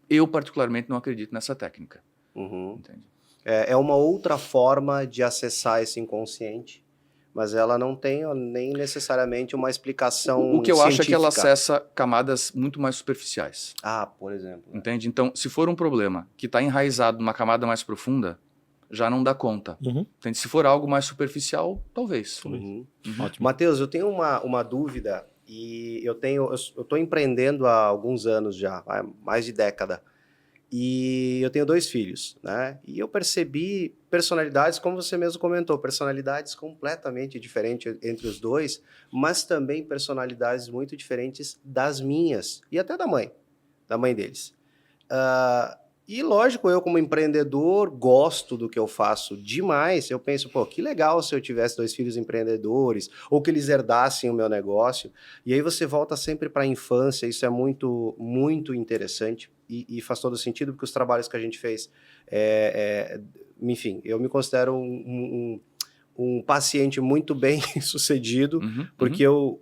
Eu particularmente não acredito nessa técnica. Uhum. Entende? É uma outra forma de acessar esse inconsciente, mas ela não tem nem necessariamente uma explicação O que eu acho é que ela científica. acessa camadas muito mais superficiais. Ah, por exemplo. Né? Entende? Então, se for um problema que está enraizado numa camada mais profunda, já não dá conta. Uhum. Entende? Se for algo mais superficial, talvez. Uhum. Ótimo. Matheus, eu tenho uma dúvida e eu estou empreendendo há alguns anos já, há mais de década. E eu tenho 2 filhos, né? E eu percebi personalidades, como você mesmo comentou, personalidades completamente diferentes entre os dois, mas também personalidades muito diferentes das minhas e até da mãe deles. E lógico, eu como empreendedor gosto do que eu faço demais. Eu penso, pô, que legal se eu tivesse 2 filhos empreendedores ou que eles herdassem o meu negócio. E aí você volta sempre para a infância, isso é muito, muito interessante e faz todo sentido porque os trabalhos que a gente fez, enfim, eu me considero um paciente muito bem sucedido, porque eu,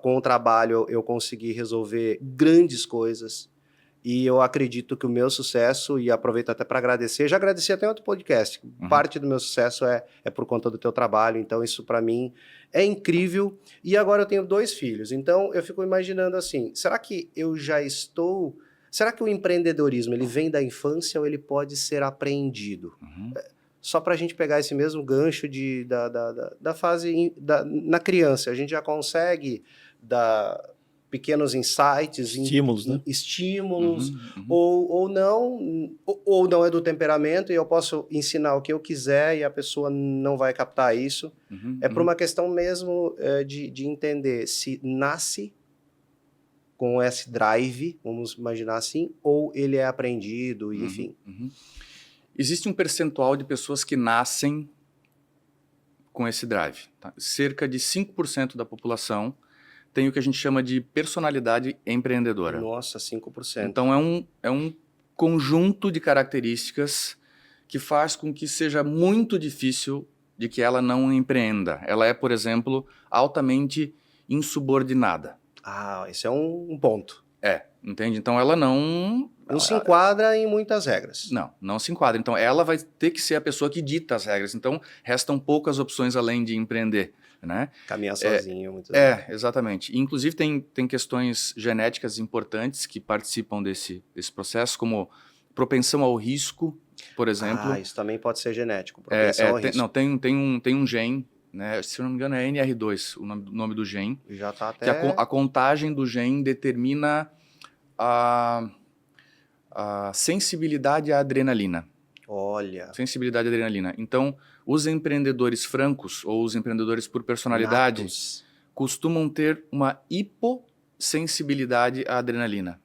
com o trabalho, eu consegui resolver grandes coisas. E eu acredito que o meu sucesso, e aproveito até para agradecer, já agradeci até em outro podcast, parte do meu sucesso é por conta do teu trabalho, então isso para mim é incrível. E agora eu tenho 2 filhos, então eu fico imaginando assim, será que o empreendedorismo ele vem da infância ou ele pode ser aprendido? Só para a gente pegar esse mesmo gancho da fase na criança, a gente já consegue dar pequenos insights, estímulos, né? Estímulos, ou não é do temperamento e eu posso ensinar o que eu quiser e a pessoa não vai captar isso. Por uma questão mesmo de entender se nasce com esse drive, vamos imaginar assim, ou ele é aprendido, enfim. Existe um percentual de pessoas que nascem com esse drive. Tá? Cerca de 5% da população tem o que a gente chama de personalidade empreendedora. Nossa, 5%. Então é um conjunto de características que faz com que seja muito difícil de que ela não empreenda. Ela é, por exemplo, altamente insubordinada. Ah, esse é um ponto. Entende? Então ela não se enquadra em muitas regras. Não se enquadra. Então ela vai ter que ser a pessoa que dita as regras. Então restam poucas opções além de empreender. Né? Caminhar sozinho. Muitas vezes. Exatamente. Inclusive tem questões genéticas importantes que participam desse processo, como propensão ao risco, por exemplo. Isso também pode ser genético, propensão ao risco. Não, tem um gene, né? Se eu não me engano é NR2, o nome do gene. Já tá até... Que a contagem do gene determina a sensibilidade à adrenalina. Olha. Sensibilidade à adrenalina. Então, os empreendedores francos ou os empreendedores por personalidade costumam ter uma hipossensibilidade à adrenalina.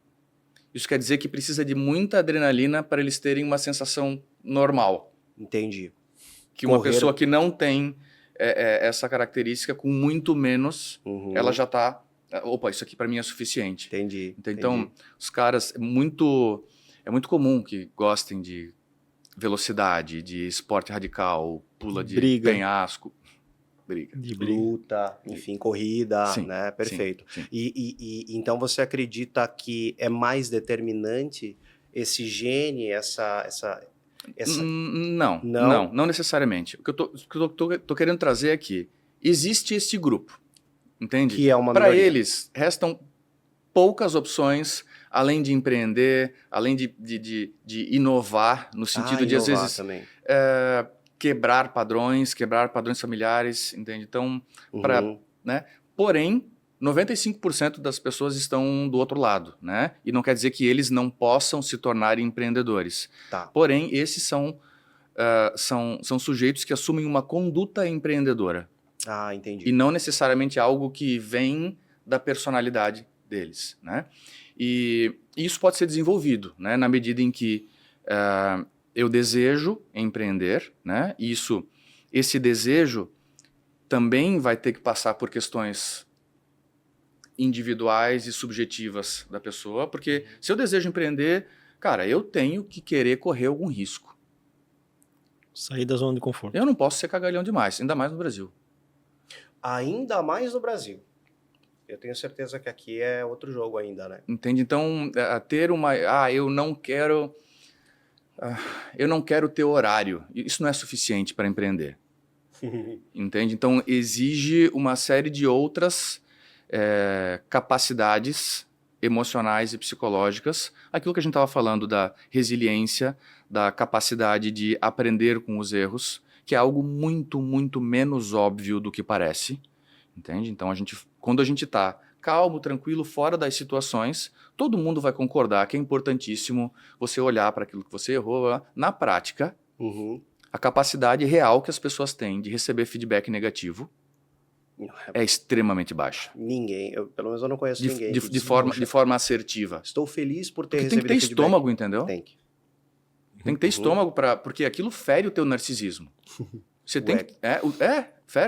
Isso quer dizer que precisa de muita adrenalina para eles terem uma sensação normal. Entendi. Que uma pessoa que não tem essa característica, com muito menos, ela já está... Opa, isso aqui para mim é suficiente. Entendi. Então, os caras... É muito comum que gostem de velocidade, de esporte radical, pula de penhasco. briga. De briga. Luta, enfim, corrida, Sim, né? Perfeito. sim, sim. Então você acredita que é mais determinante esse gene, essa... Não necessariamente. O que eu tô querendo trazer é que existe este grupo, entende? Que é uma Para minoria. eles, restam poucas opções, além de empreender, além de inovar, no sentido de, às inovar vezes, também. quebrar padrões familiares, entende? Então, Uhum. né? Porém, 95% das pessoas estão do outro lado, né? E não quer dizer que eles não possam se tornar empreendedores. Tá. Porém, esses são sujeitos que assumem uma conduta empreendedora. Ah, E entendi. não necessariamente algo que vem da personalidade deles, né? E isso pode ser desenvolvido, né? Na medida em que eu desejo empreender, né? Esse desejo também vai ter que passar por questões individuais e subjetivas da pessoa, porque se eu desejo empreender, cara, eu tenho que querer correr algum risco. Sair da zona de conforto. Eu não posso ser cagalhão demais, ainda mais no Brasil. Ainda mais no Brasil. Eu tenho certeza que aqui é outro jogo ainda, né? Entende? Então, ter uma... eu não quero ter horário. Isso não é suficiente para empreender. Entende? Então, exige uma série de outras capacidades emocionais e psicológicas. Aquilo que a gente estava falando da resiliência, da capacidade de aprender com os erros, que é algo muito, muito menos óbvio do que parece. Entende? Então, quando a gente está calmo, tranquilo, fora das situações, todo mundo vai concordar que é importantíssimo você olhar para aquilo que você errou. Na prática, a capacidade real que as pessoas têm de receber feedback negativo é extremamente baixa. Ninguém, pelo menos eu não conheço ninguém. De forma assertiva. Estou feliz por ter Porque recebido tem que ter feedback. estômago, entendeu? Tem que. Tem que ter estômago, porque aquilo fere o teu narcisismo. Você tem que...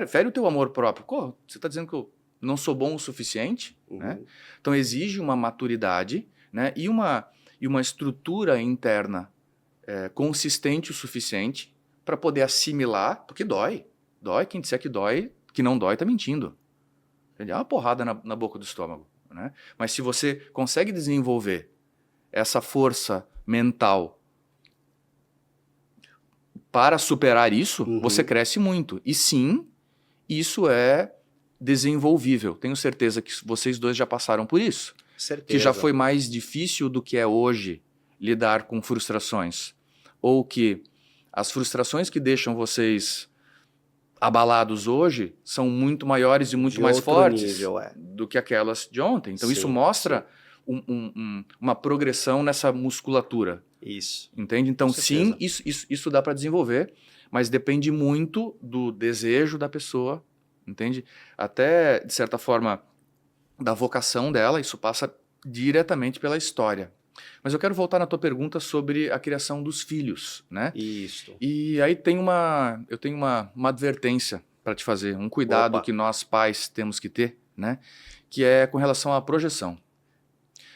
fere o teu amor próprio. Pô, você está dizendo que eu não sou bom o suficiente? Né? Então exige uma maturidade, né? e uma estrutura interna consistente o suficiente para poder assimilar, porque dói. Dói, quem disser que não dói, está mentindo. É uma porrada na boca do estômago. Né? Mas se você consegue desenvolver essa força mental para superar isso, você cresce muito. E sim, isso é desenvolvível. Tenho certeza que vocês dois já passaram por isso. Certeza. Que já foi mais difícil do que é hoje lidar com frustrações. Ou que as frustrações que deixam vocês abalados hoje são muito maiores e muito mais fortes do que aquelas de ontem. Então isso mostra uma progressão nessa musculatura. Isso. Entende? Então sim, isso dá para desenvolver, mas depende muito do desejo da pessoa, entende? Até, de certa forma, da vocação dela, isso passa diretamente pela história. Mas eu quero voltar na tua pergunta sobre a criação dos filhos, né? Isso. E aí eu tenho uma advertência para te fazer, um cuidado que nós pais temos que ter, né? Que é com relação à projeção.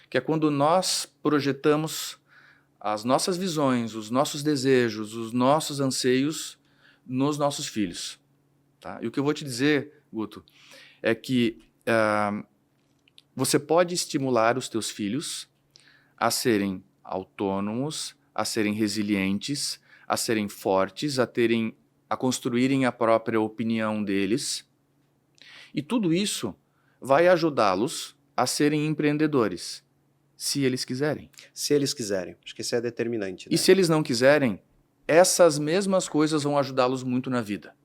Que é quando nós projetamos as nossas visões, os nossos desejos, os nossos anseios nos nossos filhos. Tá? E o que eu vou te dizer, Guto, é que você pode estimular os teus filhos a serem autônomos, a serem resilientes, a serem fortes, a construírem a própria opinião deles. E tudo isso vai ajudá-los a serem empreendedores, se eles quiserem. Se eles quiserem. Acho que isso é determinante. Né? E se eles não quiserem, essas mesmas coisas vão ajudá-los muito na vida.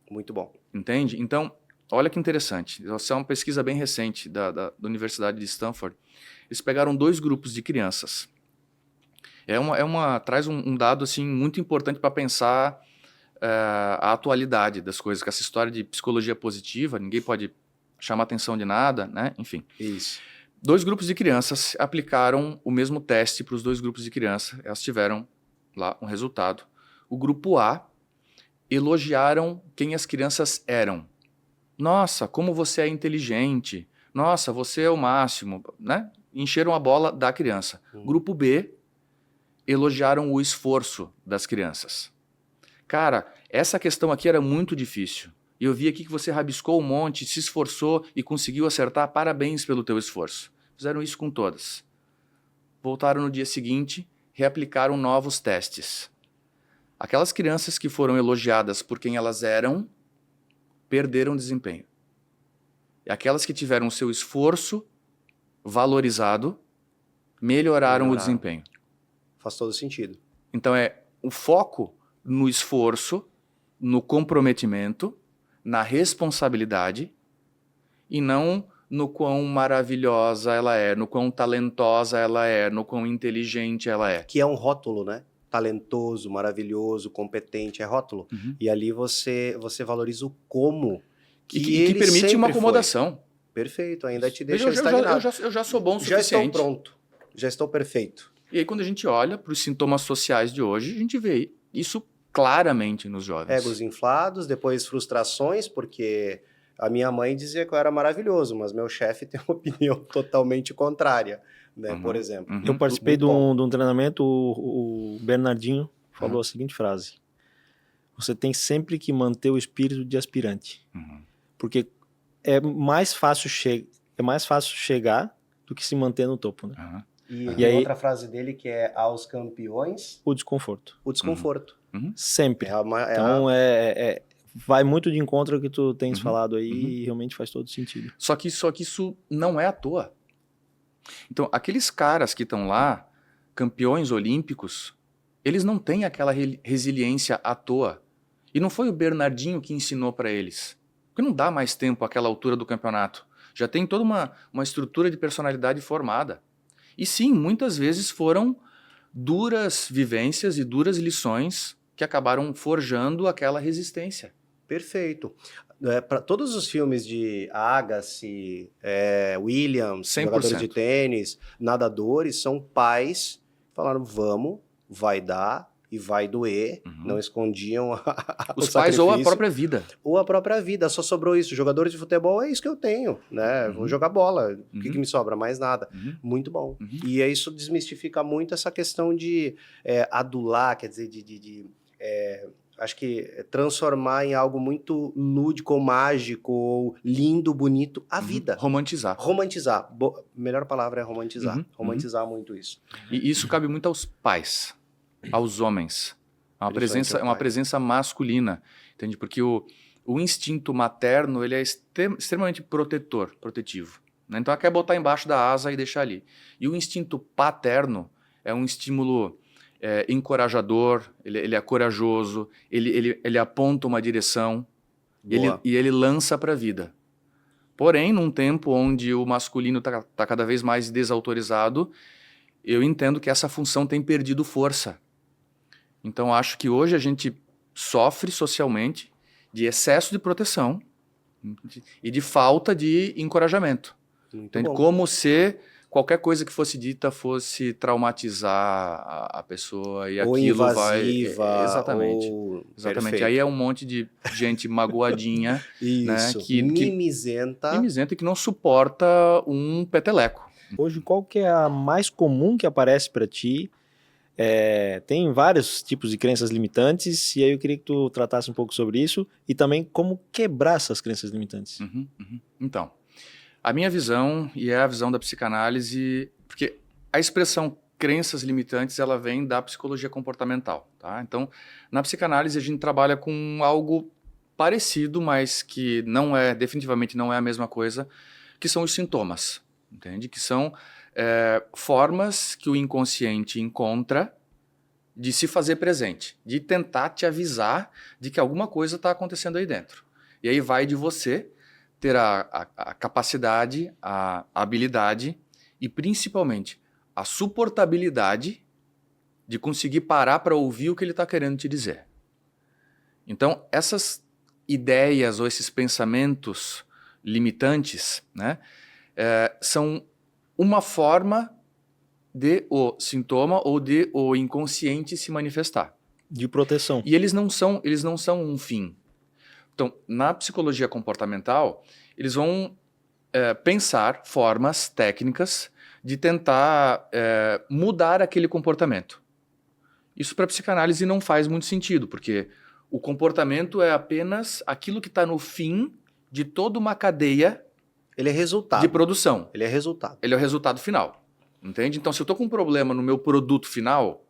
Muito bom. Entende? Então, olha que interessante. Essa é uma pesquisa bem recente da Universidade de Stanford. Eles pegaram 2 grupos de crianças. Traz um dado assim, muito importante para pensar a atualidade das coisas. Que essa história de psicologia positiva, ninguém pode chamar atenção de nada, né? Enfim. Isso. 2 grupos de crianças aplicaram o mesmo teste para os 2 grupos de crianças. Elas tiveram lá um resultado. O grupo A elogiaram quem as crianças eram. Nossa, como você é inteligente. Nossa, você é o máximo, né? Encheram a bola da criança. Grupo B elogiaram o esforço das crianças. Cara, essa questão aqui era muito difícil. E eu vi aqui que você rabiscou um monte, se esforçou e conseguiu acertar. Parabéns pelo teu esforço. Fizeram isso com todas. Voltaram no dia seguinte, reaplicaram novos testes. Aquelas crianças que foram elogiadas por quem elas eram, perderam desempenho. E aquelas que tiveram o seu esforço valorizado, melhoraram o desempenho. Faz todo sentido. Então é o foco no esforço, no comprometimento, na responsabilidade e não no quão maravilhosa ela é, no quão talentosa ela é, no quão inteligente ela é. Que é um rótulo, né? Talentoso, maravilhoso, competente, é rótulo. E ali você valoriza o como que permite uma acomodação. Foi. Perfeito, ainda te deixa estagnado. Eu já sou bom o suficiente. Já estou pronto, já estou perfeito. E aí quando a gente olha para os sintomas sociais de hoje, a gente vê isso claramente nos jovens. Egos inflados, depois frustrações, porque a minha mãe dizia que eu era maravilhoso, mas meu chefe tem uma opinião totalmente contrária, né? Por exemplo. Eu participei de um treinamento, o Bernardinho falou a seguinte frase: você tem sempre que manter o espírito de aspirante, porque é mais fácil chegar do que se manter no topo, né? E aí, outra frase dele que é aos campeões... O desconforto. O desconforto. Sempre. Então, vai muito de encontro ao que tu tens falado aí e realmente faz todo sentido. Só que isso não é à toa. Então, aqueles caras que estão lá, campeões olímpicos, eles não têm aquela resiliência à toa. E não foi o Bernardinho que ensinou para eles. Porque não dá mais tempo àquela altura do campeonato. Já tem toda uma estrutura de personalidade formada. E sim, muitas vezes foram duras vivências e duras lições que acabaram forjando aquela resistência. Perfeito. Para todos os filmes de Agassi, Williams, 100%. Jogadores de tênis, nadadores, são pais que falaram, vamos, vai dar e vai doer, não escondiam os pais ou a própria vida. Ou a própria vida, só sobrou isso. Jogadores de futebol é isso que eu tenho, né? Vou jogar bola, o que me sobra? Mais nada. Muito bom. E isso desmistifica muito essa questão de adular, quer dizer, acho que transformar em algo muito lúdico ou mágico ou lindo, bonito a vida. Romantizar. Romantizar. Melhor palavra é romantizar. Romantizar muito isso. E isso cabe muito aos pais, aos homens. É uma presença masculina, entende? Porque o instinto materno ele é extremamente protetivo. Né? Então, ela quer botar embaixo da asa e deixar ali. E o instinto paterno é um estímulo encorajador, ele é corajoso, ele aponta uma direção e ele lança para a vida. Porém, num tempo onde o masculino está cada vez mais desautorizado, eu entendo que essa função tem perdido força. Então, acho que hoje a gente sofre socialmente de excesso de proteção e de falta de encorajamento. Como se qualquer coisa que fosse dita fosse traumatizar a pessoa e ou aquilo invasiva, vai... Exatamente. Ou... Exatamente. Aí é um monte de gente magoadinha, isso, né, mimizenta e que não suporta um peteleco. Hoje, qual que é a mais comum que aparece para ti? Tem vários tipos de crenças limitantes, e aí eu queria que tu tratasse um pouco sobre isso e também como quebrar essas crenças limitantes. Então, a minha visão, e é a visão da psicanálise, porque a expressão crenças limitantes, ela vem da psicologia comportamental, tá? Então, na psicanálise a gente trabalha com algo parecido, mas que definitivamente não é a mesma coisa, que são os sintomas, entende? Que são formas que o inconsciente encontra de se fazer presente, de tentar te avisar de que alguma coisa está acontecendo aí dentro. E aí vai de você ter a capacidade, a habilidade e principalmente a suportabilidade de conseguir parar para ouvir o que ele está querendo te dizer. Então, essas ideias ou esses pensamentos limitantes, né, são uma forma de o sintoma ou de o inconsciente se manifestar. De proteção. E eles não são um fim. Então, na psicologia comportamental, eles vão pensar formas, técnicas de tentar mudar aquele comportamento. Isso para a psicanálise não faz muito sentido, porque O comportamento é apenas aquilo que está no fim de toda uma cadeia Ele é resultado. de produção. Ele é resultado. Ele é o resultado final. Entende? Então, se eu estou com um problema no meu produto final,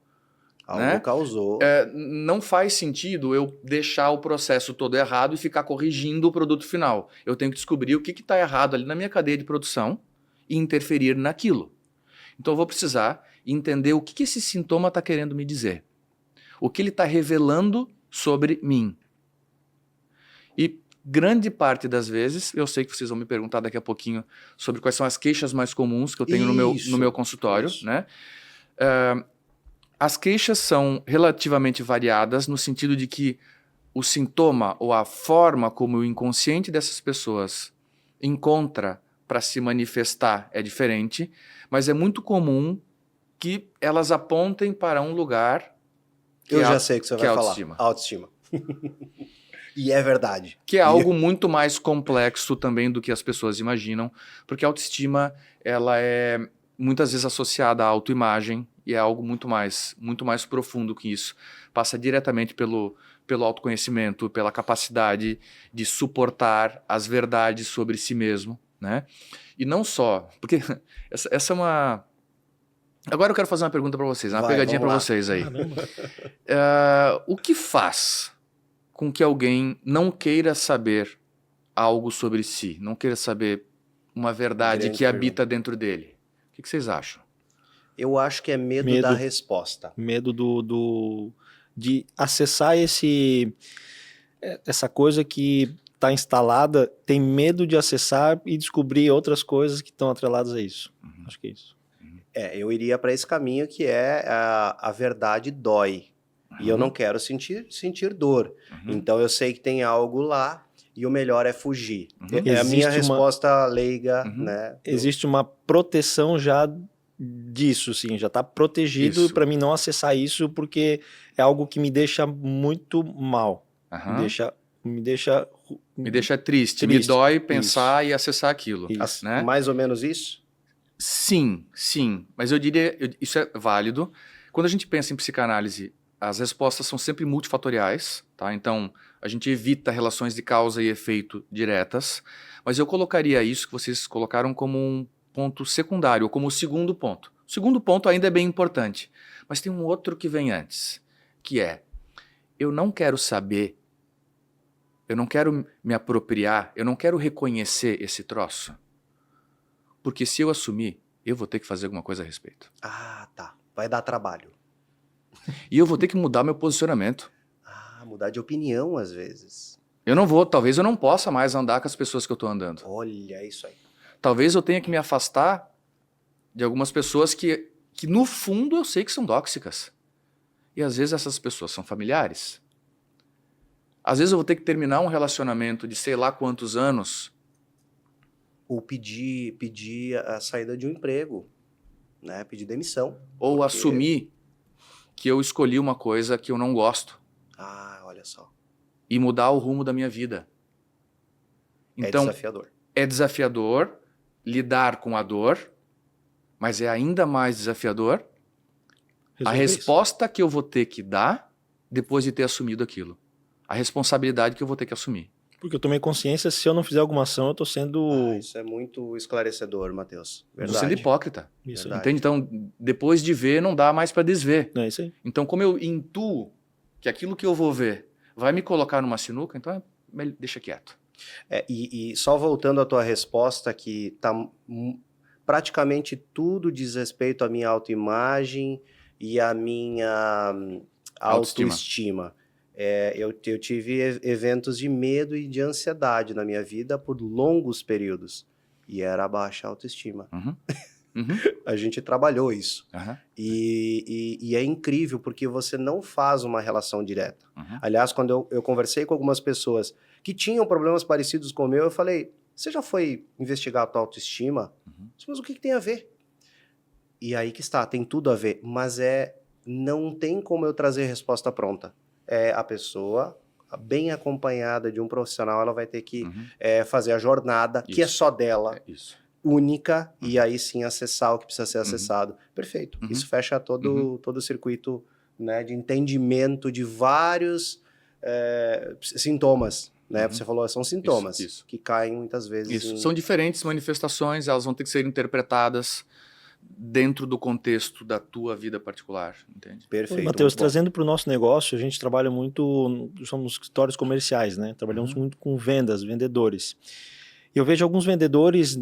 Algo né? causou. Não faz sentido eu deixar o processo todo errado e ficar corrigindo o produto final. Eu tenho que descobrir o que está errado ali na minha cadeia de produção e interferir naquilo. Então, eu vou precisar entender o que esse sintoma está querendo me dizer. O que ele está revelando sobre mim. E grande parte das vezes, eu sei que vocês vão me perguntar daqui a pouquinho sobre quais são as queixas mais comuns que eu tenho no meu consultório, né? As queixas são relativamente variadas no sentido de que o sintoma ou a forma como o inconsciente dessas pessoas encontra para se manifestar é diferente, mas é muito comum que elas apontem para um lugar Eu já sei o que você vai falar. autoestima. Autoestima. E é verdade. Que é algo muito mais complexo também do que as pessoas imaginam, porque a autoestima ela é muitas vezes associada à autoimagem e é algo muito mais profundo que isso. Passa diretamente pelo autoconhecimento, pela capacidade de suportar as verdades sobre si mesmo, né? E não só, porque essa é uma... Agora eu quero fazer uma pergunta para vocês, uma pegadinha para vocês aí. O que faz com que alguém não queira saber algo sobre si, não queira saber uma verdade que habita dentro dele? O que vocês acham? Eu acho que é medo da resposta. Medo de acessar essa coisa que está instalada, tem medo de acessar e descobrir outras coisas que estão atreladas a isso. Acho que é isso. Eu iria para esse caminho que é a verdade dói. E eu não quero sentir dor. Então eu sei que tem algo lá e o melhor é fugir. É a minha resposta leiga, né? Existe uma proteção já disso, sim, já está protegido para mim não acessar isso, porque é algo que me deixa muito mal. Me deixa triste. Me dói pensar e acessar aquilo. Né? Mais ou menos isso? Sim. Mas eu diria, isso é válido. Quando a gente pensa em psicanálise, as respostas são sempre multifatoriais, tá? Então, a gente evita relações de causa e efeito diretas, mas eu colocaria isso que vocês colocaram como um ponto secundário, ou como o segundo ponto. O segundo ponto ainda é bem importante, mas tem um outro que vem antes, que é, eu não quero saber, eu não quero me apropriar, eu não quero reconhecer esse troço, porque se eu assumir, eu vou ter que fazer alguma coisa a respeito. Ah, tá. Vai dar trabalho. E eu vou ter que mudar meu posicionamento. Mudar de opinião às vezes. Talvez eu não possa mais andar com as pessoas que eu estou andando. Olha, é isso aí. Talvez eu tenha que me afastar de algumas pessoas que no fundo eu sei que são tóxicas. E às vezes essas pessoas são familiares. Às vezes eu vou ter que terminar um relacionamento de sei lá quantos anos. Ou pedir a saída de um emprego, né? Pedir demissão. Ou assumir que eu escolhi uma coisa que eu não gosto. Olha só. E mudar o rumo da minha vida. Então, é desafiador. É desafiador lidar com a dor, mas é ainda mais desafiador a resposta que eu vou ter que dar depois de ter assumido aquilo. A responsabilidade que eu vou ter que assumir. Porque eu tomei consciência, se eu não fizer alguma ação, eu estou sendo... isso é muito esclarecedor, Matheus. Estou sendo hipócrita. Isso. Entende? Então, depois de ver, não dá mais para desver. É isso aí. Então, como eu intuo que aquilo que eu vou ver vai me colocar numa sinuca, então deixa quieto. E só voltando à tua resposta, que tá praticamente tudo diz respeito à minha autoimagem e à minha autoestima. Eu tive eventos de medo e de ansiedade na minha vida por longos períodos. E era a baixa autoestima. A gente trabalhou isso. E é incrível, porque você não faz uma relação direta. Aliás, quando eu conversei com algumas pessoas que tinham problemas parecidos com o meu, eu falei, você já foi investigar a tua autoestima? Mas o que tem a ver? E aí que está, tem tudo a ver. Mas não tem como eu trazer resposta pronta. A pessoa, bem acompanhada de um profissional, ela vai ter que fazer a jornada, que é só dela. Única, e aí sim acessar o que precisa ser acessado. Perfeito. Isso fecha todo o circuito, né, de entendimento de vários sintomas, né? Você falou, são sintomas Isso. que caem muitas vezes. Isso. São diferentes manifestações, elas vão ter que ser interpretadas dentro do contexto da tua vida particular, entende? Perfeito. Matheus, trazendo para o nosso negócio, a gente trabalha muito, somos escritórios comerciais, né? Trabalhamos muito com vendas, vendedores. E eu vejo alguns vendedores,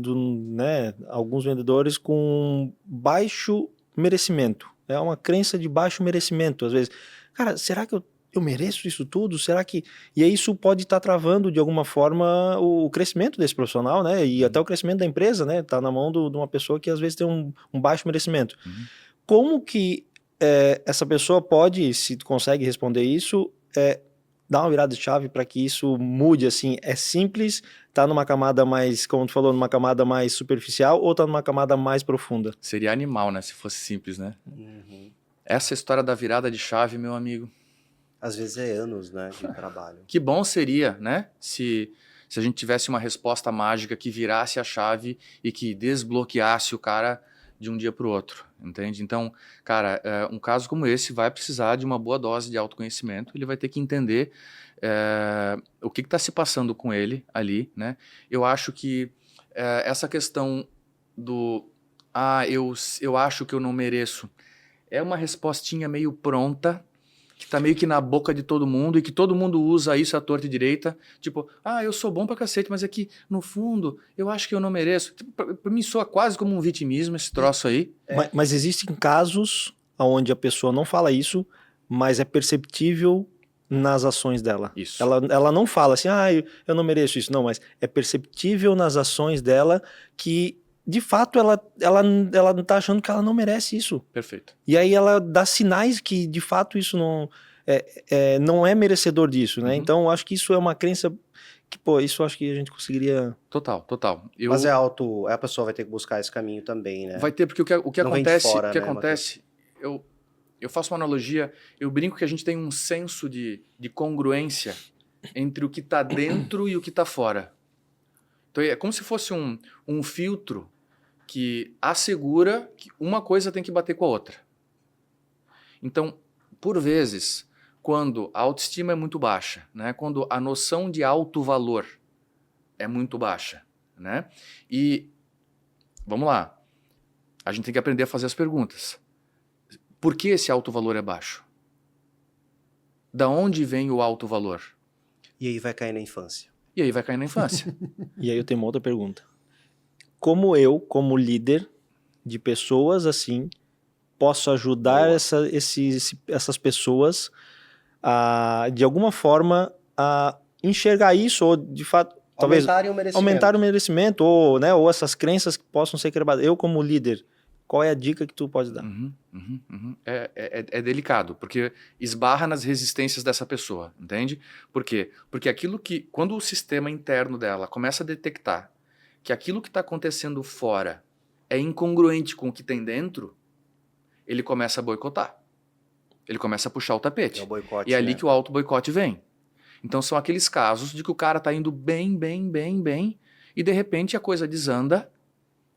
alguns vendedores com baixo merecimento. É uma crença de baixo merecimento, às vezes. Cara, será que eu mereço isso tudo? Será que... E aí isso pode estar travando, de alguma forma, o crescimento desse profissional, né? E até o crescimento da empresa, né? Tá na mão de uma pessoa que, às vezes, tem um baixo merecimento. Como que essa pessoa pode, se consegue responder isso, dar uma virada de chave para que isso mude, assim? É simples? Tá numa camada mais, como tu falou, numa camada mais superficial ou tá numa camada mais profunda? Seria animal, né? Se fosse simples, né? Uhum. Essa história da virada de chave, meu amigo. Às vezes é anos, né, de trabalho. Que bom seria, né? Se a gente tivesse uma resposta mágica que virasse a chave e que desbloqueasse o cara de um dia para o outro, entende? Então, cara, um caso como esse vai precisar de uma boa dose de autoconhecimento. Ele vai ter que entender o que está se passando com ele ali, né? Eu acho que essa questão do eu acho que eu não mereço é uma respostinha meio pronta, que tá meio que na boca de todo mundo e que todo mundo usa isso à torta e direita. Tipo, eu sou bom pra cacete, mas aqui, no fundo, eu acho que eu não mereço. Tipo, pra mim soa quase como um vitimismo esse troço aí. Mas existem casos onde a pessoa não fala isso, mas é perceptível nas ações dela. Isso. Ela não fala assim, eu não mereço isso. Não, mas é perceptível nas ações dela que, de fato, ela tá achando que ela não merece isso. Perfeito. E aí ela dá sinais que, de fato, isso não é merecedor disso, né? Então, eu acho que isso é uma crença que, isso eu acho que a gente conseguiria... Total. Mas a pessoa vai ter que buscar esse caminho também, né? Vai ter, porque o que Não vem de acontece, fora, né, Matheus? eu faço uma analogia, eu brinco que a gente tem um senso de congruência entre o que está dentro e o que está fora. Então é como se fosse um filtro que assegura que uma coisa tem que bater com a outra. Então, por vezes, quando a autoestima é muito baixa, né? Quando a noção de alto valor é muito baixa, né? E, vamos lá, a gente tem que aprender a fazer as perguntas. Por que esse alto valor é baixo? Da onde vem o alto valor? E aí vai cair na infância. E aí vai cair na infância. E aí eu tenho uma outra pergunta. Como eu, como líder de pessoas assim, posso ajudar essas pessoas a, de alguma forma, a enxergar isso, ou de fato, talvez aumentar o merecimento, ou essas crenças que possam ser quebradas. Eu, como líder, qual é a dica que tu pode dar? É delicado, porque esbarra nas resistências dessa pessoa, entende? Por quê? Porque aquilo que, quando o sistema interno dela começa a detectar que aquilo que está acontecendo fora é incongruente com o que tem dentro, ele começa a boicotar. Ele começa a puxar o tapete. É o boicote, e é ali né? que o auto-boicote vem. Então são aqueles casos de que o cara tá indo bem, e de repente a coisa desanda,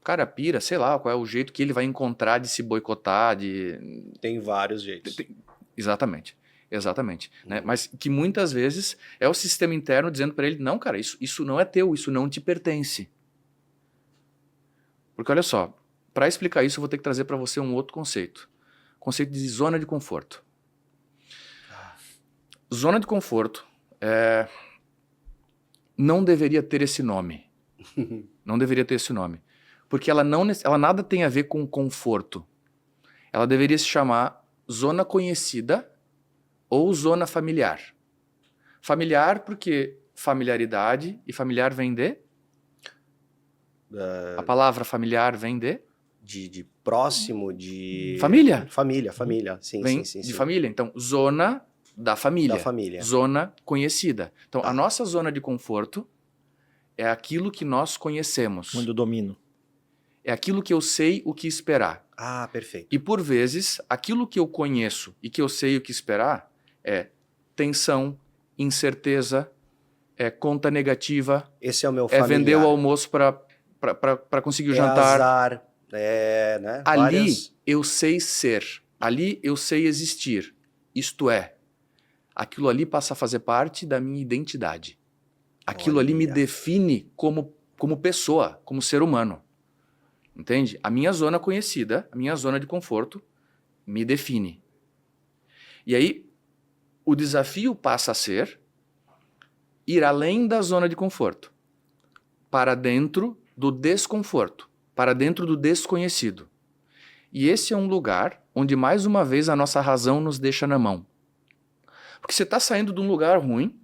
o cara pira, sei lá, qual é o jeito que ele vai encontrar de se boicotar, Tem vários jeitos. Exatamente. Né? Mas que muitas vezes é o sistema interno dizendo para ele, não, cara, isso não é teu, isso não te pertence. Porque olha só, para explicar isso eu vou ter que trazer para você um outro conceito. Conceito de zona de conforto. Zona de conforto não deveria ter esse nome. Não deveria ter esse nome. Porque ela nada tem a ver com conforto. Ela deveria se chamar zona conhecida ou zona familiar. Familiar porque familiaridade, e familiar vem de... A palavra familiar vem de... De próximo, de... Família. Família. Sim, Vem sim. de família. Então, zona da família. Da família. Zona conhecida. Então, a nossa zona de conforto é aquilo que nós conhecemos. Onde eu domino. É aquilo que eu sei o que esperar. Ah, perfeito. E, por vezes, aquilo que eu conheço e que eu sei o que esperar é tensão, incerteza, é conta negativa. Esse é o meu familiar. É vender o almoço para conseguir o jantar. Azar, né? Ali eu sei ser. Ali eu sei existir. Isto é, aquilo ali passa a fazer parte da minha identidade. Aquilo ali me define como pessoa, como ser humano. Entende? A minha zona conhecida, a minha zona de conforto, me define. E aí, o desafio passa a ser ir além da zona de conforto, para dentro do desconforto, para dentro do desconhecido. E esse é um lugar onde, mais uma vez, a nossa razão nos deixa na mão. Porque você está saindo de um lugar ruim,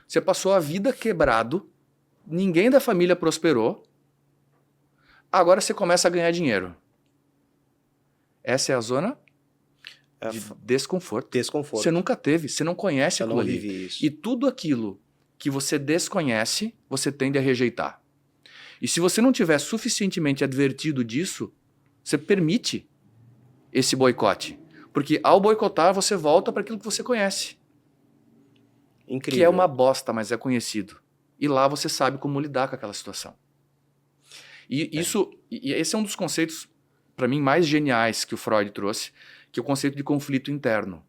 você passou a vida quebrado, ninguém da família prosperou, agora você começa a ganhar dinheiro. Essa é a zona de desconforto. Desconforto. Você nunca teve, você não conhece aquilo ali. vivi isso. E tudo aquilo que você desconhece, você tende a rejeitar. E se você não tiver suficientemente advertido disso, você permite esse boicote. Porque ao boicotar, você volta para aquilo que você conhece. Incrível. Que é uma bosta, mas é conhecido. E lá você sabe como lidar com aquela situação. E esse é um dos conceitos, para mim, mais geniais que o Freud trouxe, que é o conceito de conflito interno.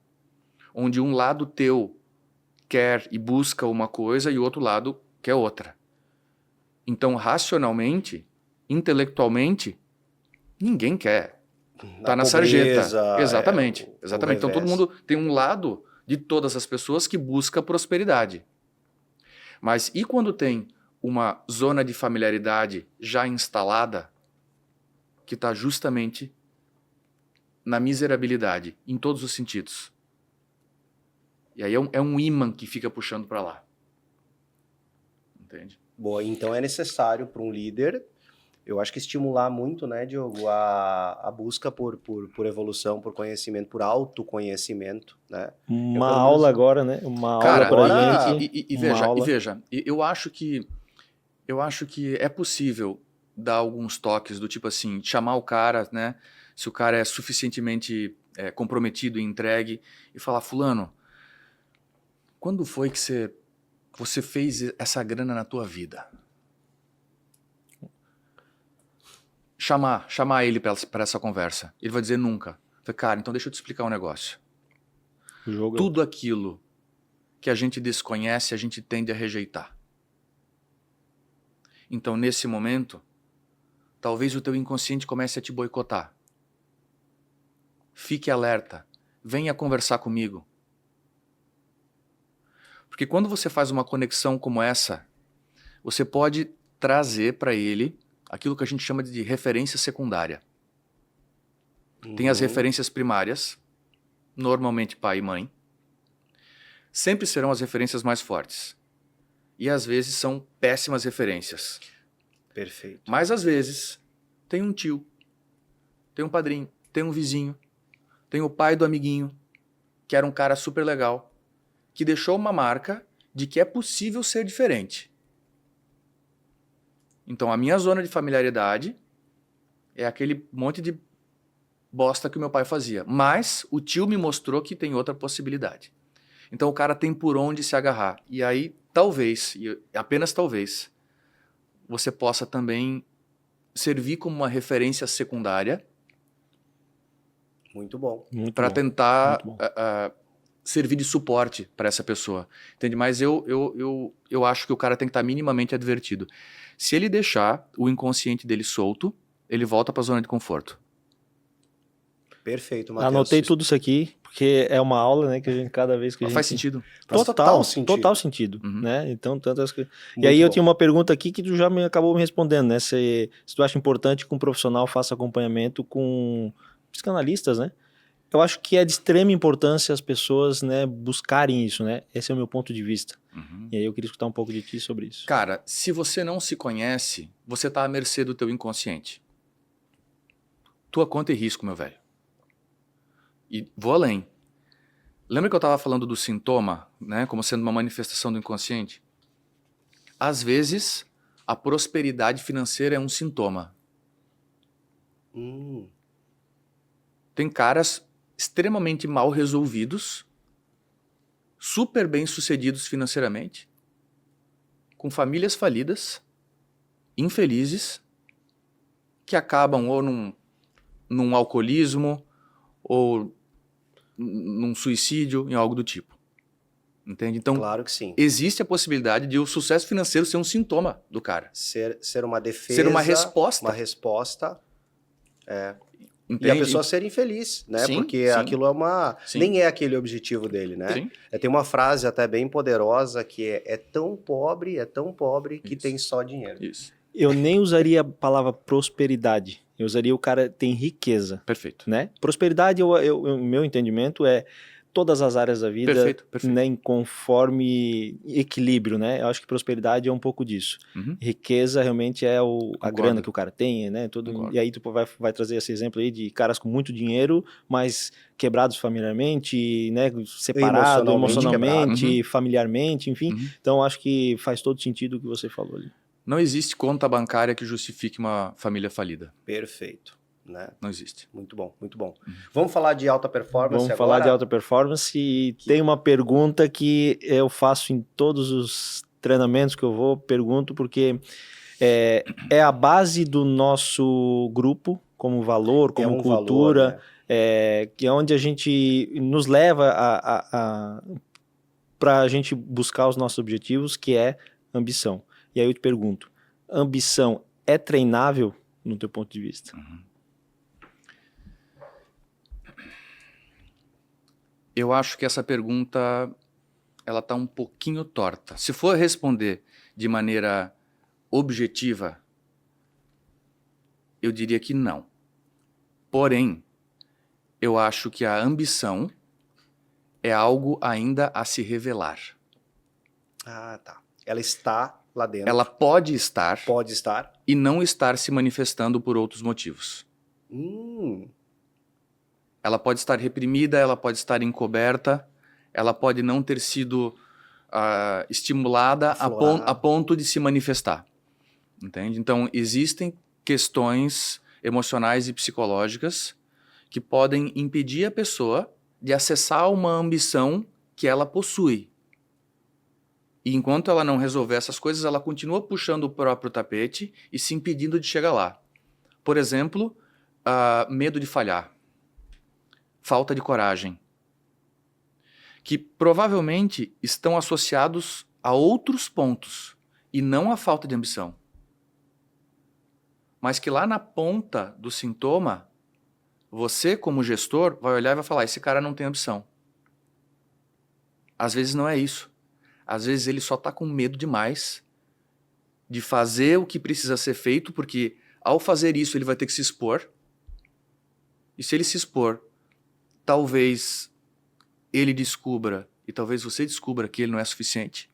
Onde um lado teu quer e busca uma coisa e o outro lado quer outra. Então, racionalmente, intelectualmente, ninguém quer. Tá na sarjeta. Exatamente. Exatamente. Então, todo mundo tem um lado de todas as pessoas que busca prosperidade. Mas e quando tem uma zona de familiaridade já instalada, que está justamente na miserabilidade, em todos os sentidos? E aí é um ímã que fica puxando para lá. Entende? Boa, então é necessário para um líder, eu acho que estimular muito, né, Diogo, a busca por evolução, por conhecimento, por autoconhecimento, né? Uma aula agora, né? Uma Cara, aula pra gente. E veja, eu acho que é possível dar alguns toques do tipo assim, chamar o cara, né? Se o cara é suficientemente comprometido e entregue, e falar, fulano, quando foi que você fez essa grana na tua vida? Chamar ele para essa conversa. Ele vai dizer nunca. Falei, cara, então deixa eu te explicar um negócio. Tudo aquilo que a gente desconhece, a gente tende a rejeitar. Então, nesse momento, talvez o teu inconsciente comece a te boicotar. Fique alerta. Venha conversar comigo. Porque quando você faz uma conexão como essa, você pode trazer para ele aquilo que a gente chama de referência secundária. Tem as referências primárias, normalmente pai e mãe. Sempre serão as referências mais fortes. E às vezes são péssimas referências. Perfeito. Mas às vezes tem um tio, tem um padrinho, tem um vizinho, tem o pai do amiguinho, que era um cara super legal, que deixou uma marca de que é possível ser diferente. Então, a minha zona de familiaridade é aquele monte de bosta que o meu pai fazia. Mas o tio me mostrou que tem outra possibilidade. Então, o cara tem por onde se agarrar. E aí, talvez, e apenas talvez, você possa também servir como uma referência secundária. Muito bom. Para tentar servir de suporte para essa pessoa. Entende? Mas eu acho que o cara tem que estar minimamente advertido. Se ele deixar o inconsciente dele solto, ele volta para a zona de conforto. Perfeito, Matheus. Anotei tudo isso aqui, porque é uma aula, né, que a gente, cada vez que a gente... Faz sentido. Total sentido, né? Então, tantas coisas. E aí eu tinha uma pergunta aqui que tu já acabou me respondendo, né? Se tu acha importante que um profissional faça acompanhamento com psicanalistas, né? Eu acho que é de extrema importância as pessoas, né, buscarem isso, né? Esse é o meu ponto de vista. E aí eu queria escutar um pouco de ti sobre isso. Cara, se você não se conhece, você tá à mercê do teu inconsciente. Tua conta e risco, meu velho. E vou além. Lembra que eu estava falando do sintoma, né, como sendo uma manifestação do inconsciente? Às vezes, a prosperidade financeira é um sintoma. Tem caras extremamente mal resolvidos, super bem sucedidos financeiramente, com famílias falidas, infelizes, que acabam ou num alcoolismo ou num suicídio, em algo do tipo. Entende? Então, Claro que sim. existe a possibilidade de o sucesso financeiro ser um sintoma do cara. Ser uma defesa. Ser uma resposta. Uma resposta. Entende? E a pessoa ser infeliz, né? Sim, Porque sim. aquilo é uma... Sim. Nem é aquele objetivo dele, né? Sim. Tem uma frase até bem poderosa que é tão pobre que Isso. tem só dinheiro. Isso. Eu nem usaria a palavra prosperidade. Eu usaria o cara tem riqueza, Perfeito. né? Prosperidade, o meu entendimento é todas as áreas da vida, Perfeito. né, em conforme equilíbrio, né? Eu acho que prosperidade é um pouco disso. Uhum. Riqueza realmente é a Concordo. grana que o cara tem, né? Concordo. E aí tu vai trazer esse exemplo aí de caras com muito dinheiro, mas quebrados familiarmente, né? Separados emocionalmente, quebrado. familiarmente, enfim. Uhum. Então acho que faz todo sentido o que você falou ali. Não existe conta bancária que justifique uma família falida. Perfeito. Né? Não existe. Muito bom, muito bom. Vamos falar de alta performance Vamos agora? falar de alta performance e tem uma pergunta que eu faço em todos os treinamentos que eu vou, pergunto porque é a base do nosso grupo como valor, como cultura, valor, né? que é onde a gente nos leva para a gente buscar os nossos objetivos, que é ambição. E aí eu te pergunto, ambição é treinável no teu ponto de vista? Eu acho que essa pergunta ela está um pouquinho torta. Se for responder de maneira objetiva, eu diria que não. Porém, eu acho que a ambição é algo ainda a se revelar. Ah, tá. Ela está lá dentro. Ela pode estar Pode estar. e não estar se manifestando por outros motivos. Ela pode estar reprimida, ela pode estar encoberta, ela pode não ter sido estimulada a ponto de se manifestar. Entende? Então, existem questões emocionais e psicológicas que podem impedir a pessoa de acessar uma ambição que ela possui. E enquanto ela não resolver essas coisas, ela continua puxando o próprio tapete e se impedindo de chegar lá. Por exemplo, medo de falhar. Falta de coragem, que provavelmente estão associados a outros pontos e não à falta de ambição. Mas que lá na ponta do sintoma, você como gestor vai olhar e vai falar, esse cara não tem ambição. Às vezes não é isso. Às vezes ele só está com medo demais de fazer o que precisa ser feito, porque ao fazer isso ele vai ter que se expor. E se ele se expor, talvez ele descubra, e talvez você descubra que ele não é suficiente.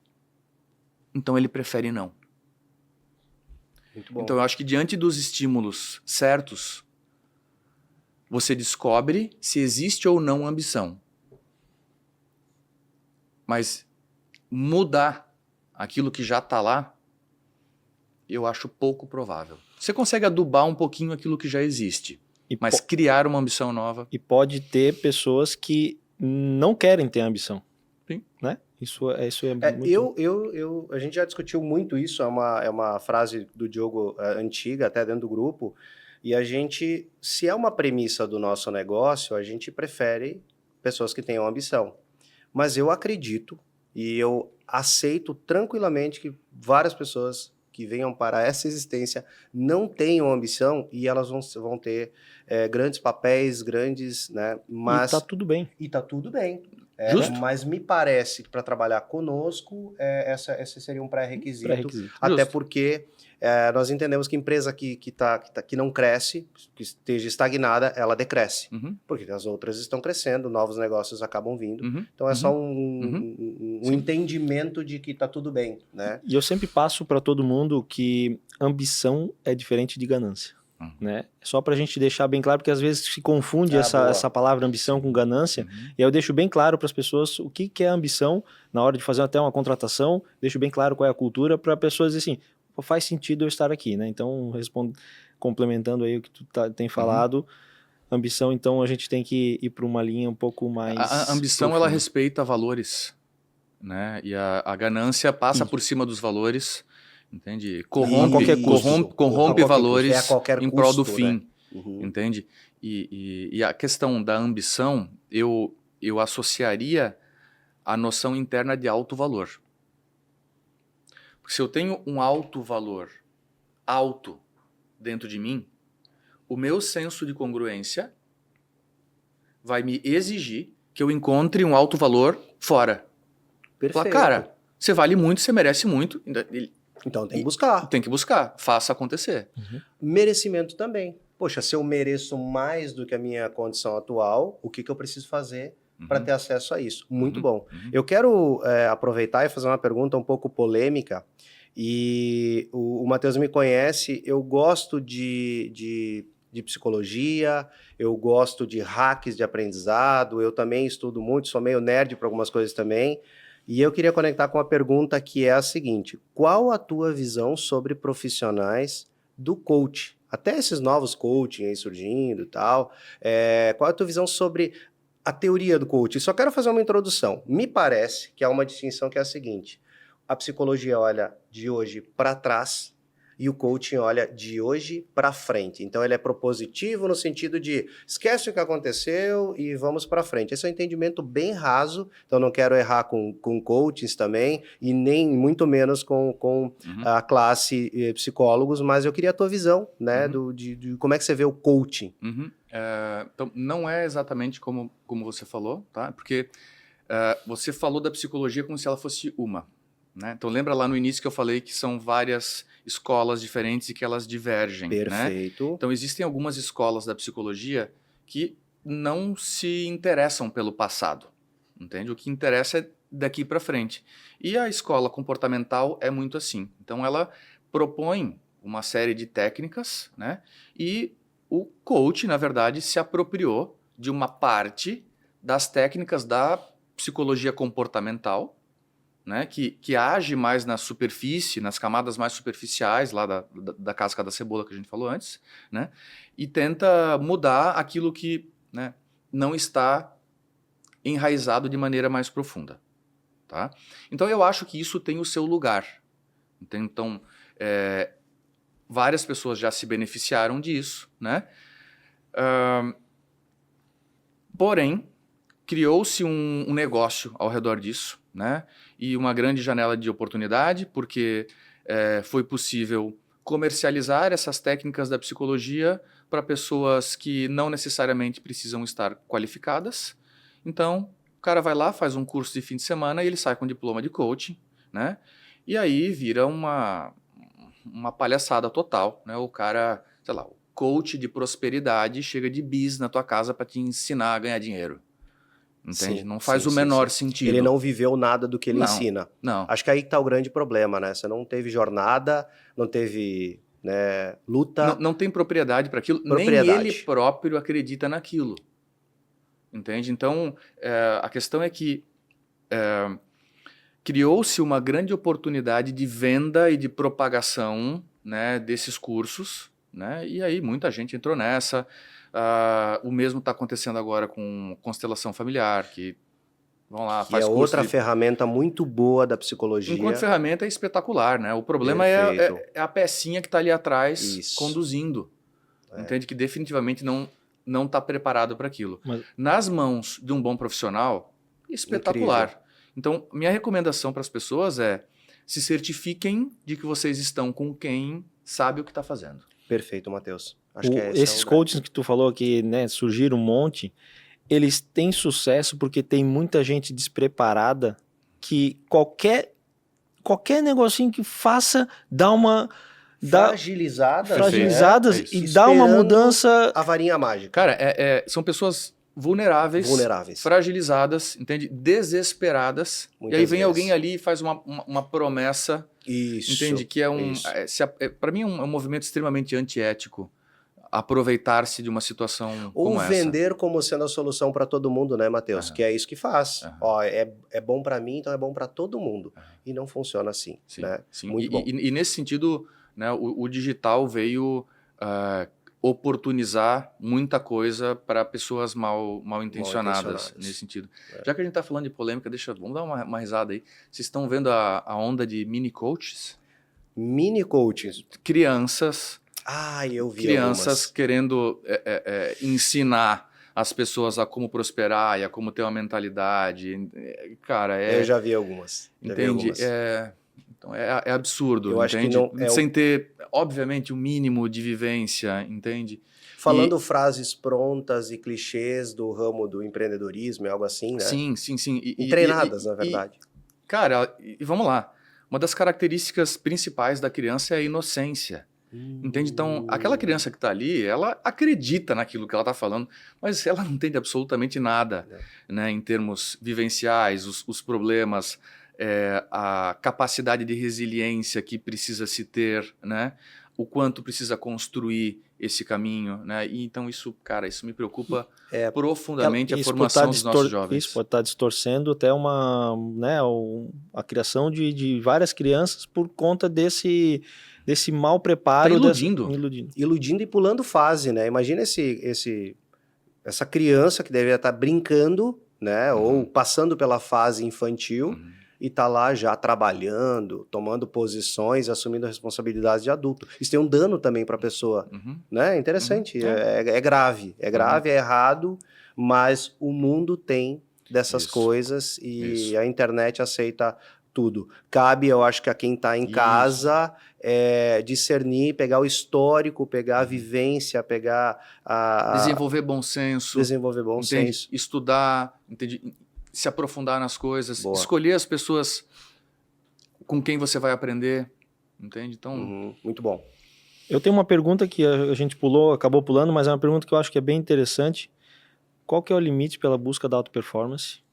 Então ele prefere não. Muito bom. Então eu acho que diante dos estímulos certos, você descobre se existe ou não ambição. Mas mudar aquilo que já está lá, eu acho pouco provável. Você consegue adubar um pouquinho aquilo que já existe. Mas criar uma ambição nova... E pode ter pessoas que não querem ter ambição. Sim. Né? Isso é muito... A gente já discutiu muito isso, é uma frase do Diogo antiga, até dentro do grupo, e a gente, se é uma premissa do nosso negócio, a gente prefere pessoas que tenham ambição. Mas eu acredito, e eu aceito tranquilamente que várias pessoas que venham para essa existência não tenham ambição e elas vão ter grandes papéis, grandes, né? Mas, e tá tudo bem. E tá tudo bem. Justo. Mas me parece que para trabalhar conosco, esse seria um pré-requisito. Até Justo. porque nós entendemos que empresa que não cresce, que esteja estagnada, ela decresce. Uhum. Porque as outras estão crescendo, novos negócios acabam vindo. Uhum. Então é só um entendimento de que está tudo bem, né? E eu sempre passo para todo mundo que ambição é diferente de ganância. Né? Só para a gente deixar bem claro, porque às vezes se confunde essa palavra ambição com ganância, e eu deixo bem claro para as pessoas o que é ambição, na hora de fazer até uma contratação, deixo bem claro qual é a cultura, para a pessoa dizer assim, faz sentido eu estar aqui, né? Então, complementando aí o que tu tem falado, ambição, então a gente tem que ir para uma linha um pouco mais A ambição, profunda. Ela respeita valores, né? E a ganância passa por cima dos valores, entende? Corrompe valores em prol do fim, né? Entende? E a questão da ambição, eu associaria a noção interna de alto valor. Porque se eu tenho um alto valor alto dentro de mim, o meu senso de congruência vai me exigir que eu encontre um alto valor fora. Perfeito. Fala, cara, você vale muito, você merece muito. Então tem que buscar. Tem que buscar, faça acontecer. Merecimento também. Poxa, se eu mereço mais do que a minha condição atual, o que eu preciso fazer para ter acesso a isso? Muito bom. Eu quero aproveitar e fazer uma pergunta um pouco polêmica. E o Matheus me conhece, eu gosto de psicologia, eu gosto de hacks de aprendizado, eu também estudo muito, sou meio nerd para algumas coisas também. E eu queria conectar com uma pergunta que é a seguinte: qual a tua visão sobre profissionais do coach? Até esses novos coaching aí surgindo e tal. Qual a tua visão sobre a teoria do coaching? Só quero fazer uma introdução. Me parece que há uma distinção que é a seguinte: a psicologia olha de hoje para trás e o coaching olha de hoje para frente. Então ele é propositivo no sentido de esquece o que aconteceu e vamos para frente. Esse é um entendimento bem raso, então não quero errar com coachings também e nem muito menos com a classe psicólogos, mas eu queria a tua visão, né, de como é que você vê o coaching. Então não é exatamente como você falou, tá? Porque você falou da psicologia como se ela fosse uma. Né? Então lembra lá no início que eu falei que são várias escolas diferentes e que elas divergem. Perfeito. Né? Então existem algumas escolas da psicologia que não se interessam pelo passado, entende? O que interessa é daqui para frente. E a escola comportamental é muito assim. Então ela propõe uma série de técnicas, né? E o coach, na verdade, se apropriou de uma parte das técnicas da psicologia comportamental, né, que age mais na superfície, nas camadas mais superficiais lá da casca da cebola que a gente falou antes, né, e tenta mudar aquilo que, né, não está enraizado de maneira mais profunda. Tá? Então eu acho que isso tem o seu lugar. Então, várias pessoas já se beneficiaram disso, né? Porém, criou-se um negócio ao redor disso, né? E uma grande janela de oportunidade, porque foi possível comercializar essas técnicas da psicologia para pessoas que não necessariamente precisam estar qualificadas. Então, o cara vai lá, faz um curso de fim de semana e ele sai com diploma de coaching, né? E aí vira uma palhaçada total, né? O cara, sei lá, o coach de prosperidade chega de bis na tua casa para te ensinar a ganhar dinheiro. Entende? Sim, não faz o menor sentido. Ele não viveu nada do que ele ensina. Não. Acho que aí que tá o grande problema, né? Você não teve jornada, não teve, né, luta. Não tem propriedade para aquilo, nem ele próprio acredita naquilo. Entende? Então, a questão é que criou-se uma grande oportunidade de venda e de propagação, né, desses cursos, né? E aí muita gente entrou nessa. O mesmo está acontecendo agora com constelação familiar, que vão lá, faz curso outra ferramenta muito boa da psicologia. Enquanto ferramenta é espetacular, né? O problema é a pecinha que está ali atrás conduzindo. Entende? Que definitivamente não está preparado para aquilo. Nas mãos de um bom profissional, espetacular. Incrível. Então, minha recomendação para as pessoas é se certifiquem de que vocês estão com quem sabe o que está fazendo. Perfeito, Matheus. Acho que esses coaches que tu falou que, né, surgiram um monte, eles têm sucesso porque tem muita gente despreparada que qualquer negocinho que faça dá uma... fragilizadas e dá uma mudança... A varinha mágica. Cara, são pessoas vulneráveis, fragilizadas, entende? Desesperadas. Muitas e aí vem alguém ali e faz uma promessa, entende? Que para mim é um movimento extremamente antiético. Aproveitar-se de uma situação como essa. Ou vender como sendo a solução para todo mundo, né, Matheus? Que é isso que faz. Ó, é bom para mim, então é bom para todo mundo. E não funciona assim. Sim, né? Sim. Muito bom. E nesse sentido, né, o digital veio oportunizar muita coisa para pessoas mal intencionadas nesse sentido. Já que a gente está falando de polêmica, vamos dar uma risada aí. Vocês estão vendo a onda de mini coaches? Mini coaches? Crianças... eu vi crianças algumas. querendo ensinar as pessoas a como prosperar e a como ter uma mentalidade. Cara, Eu já vi algumas. Entende? Então é absurdo, Eu acho que entende? não Sem ter, obviamente, o mínimo de vivência, entende? Falando frases prontas e clichês do ramo do empreendedorismo, é algo assim, né? Sim. E treinadas, na verdade. Cara, vamos lá. Uma das características principais da criança é a inocência. Entende? Então, aquela criança que está ali, ela acredita naquilo que ela está falando, mas ela não entende absolutamente nada, né, em termos vivenciais, os problemas, a capacidade de resiliência que precisa se ter, né, o quanto precisa construir esse caminho, né? E então isso, cara, isso me preocupa profundamente a formação dos nossos jovens. Isso pode estar distorcendo até a criação de várias crianças por conta desse mau preparo. Tá iludindo. Iludindo e pulando fase, né? Imagina essa criança que deveria estar brincando, né? Ou passando pela fase infantil e tá lá já trabalhando, tomando posições, assumindo responsabilidades de adulto. Isso tem um dano também para a pessoa, né? É interessante, é grave, é errado, mas o mundo tem dessas coisas e a internet aceita tudo. Cabe, eu acho que a quem está em casa discernir, pegar o histórico, pegar a vivência, pegar desenvolver bom senso. Senso. Estudar, entende? Se aprofundar nas coisas, Boa. Escolher as pessoas com quem você vai aprender, entende? Então, muito bom. Eu tenho uma pergunta que a gente acabou pulando, mas é uma pergunta que eu acho que é bem interessante. Qual que é o limite pela busca da alta performance?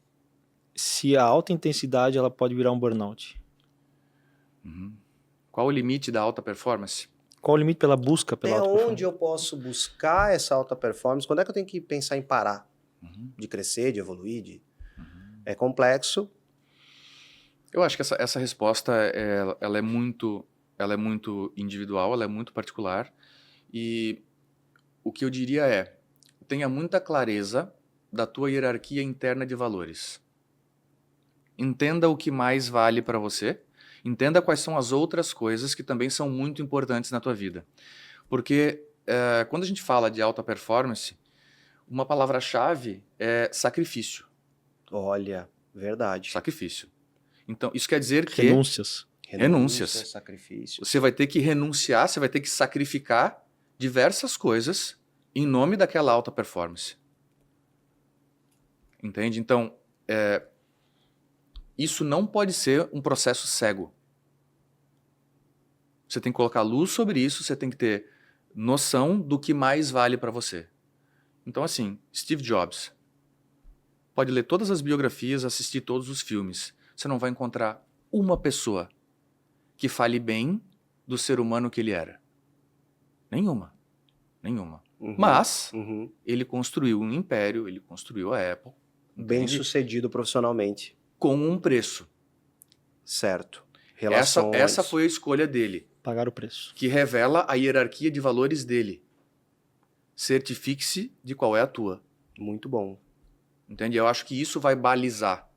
Se a alta intensidade ela pode virar um burnout? Qual o limite da alta performance? Qual o limite pela busca pela alta performance? Onde eu posso buscar essa alta performance? Quando é que eu tenho que pensar em parar? De crescer, de evoluir? É complexo. Eu acho que essa resposta ela é muito individual, ela é muito particular. E o que eu diria tenha muita clareza da tua hierarquia interna de valores. Entenda o que mais vale para você. Entenda quais são as outras coisas que também são muito importantes na tua vida. Porque quando a gente fala de alta performance, uma palavra-chave é sacrifício. Olha, verdade. Sacrifício. Então, isso quer dizer que... Renúncias. Sacrifício. Você vai ter que renunciar, você vai ter que sacrificar diversas coisas em nome daquela alta performance. Entende? Então, isso não pode ser um processo cego. Você tem que colocar luz sobre isso, você tem que ter noção do que mais vale para você. Então, assim, Steve Jobs. Pode ler todas as biografias, assistir todos os filmes. Você não vai encontrar uma pessoa que fale bem do ser humano que ele era. Nenhuma. Mas ele construiu um império, ele construiu a Apple. Bem sucedido profissionalmente. Com um preço. Certo. Essa foi a escolha dele. Pagar o preço. Que revela a hierarquia de valores dele. Certifique-se de qual é a tua. Muito bom. Entende? Eu acho que isso vai balizar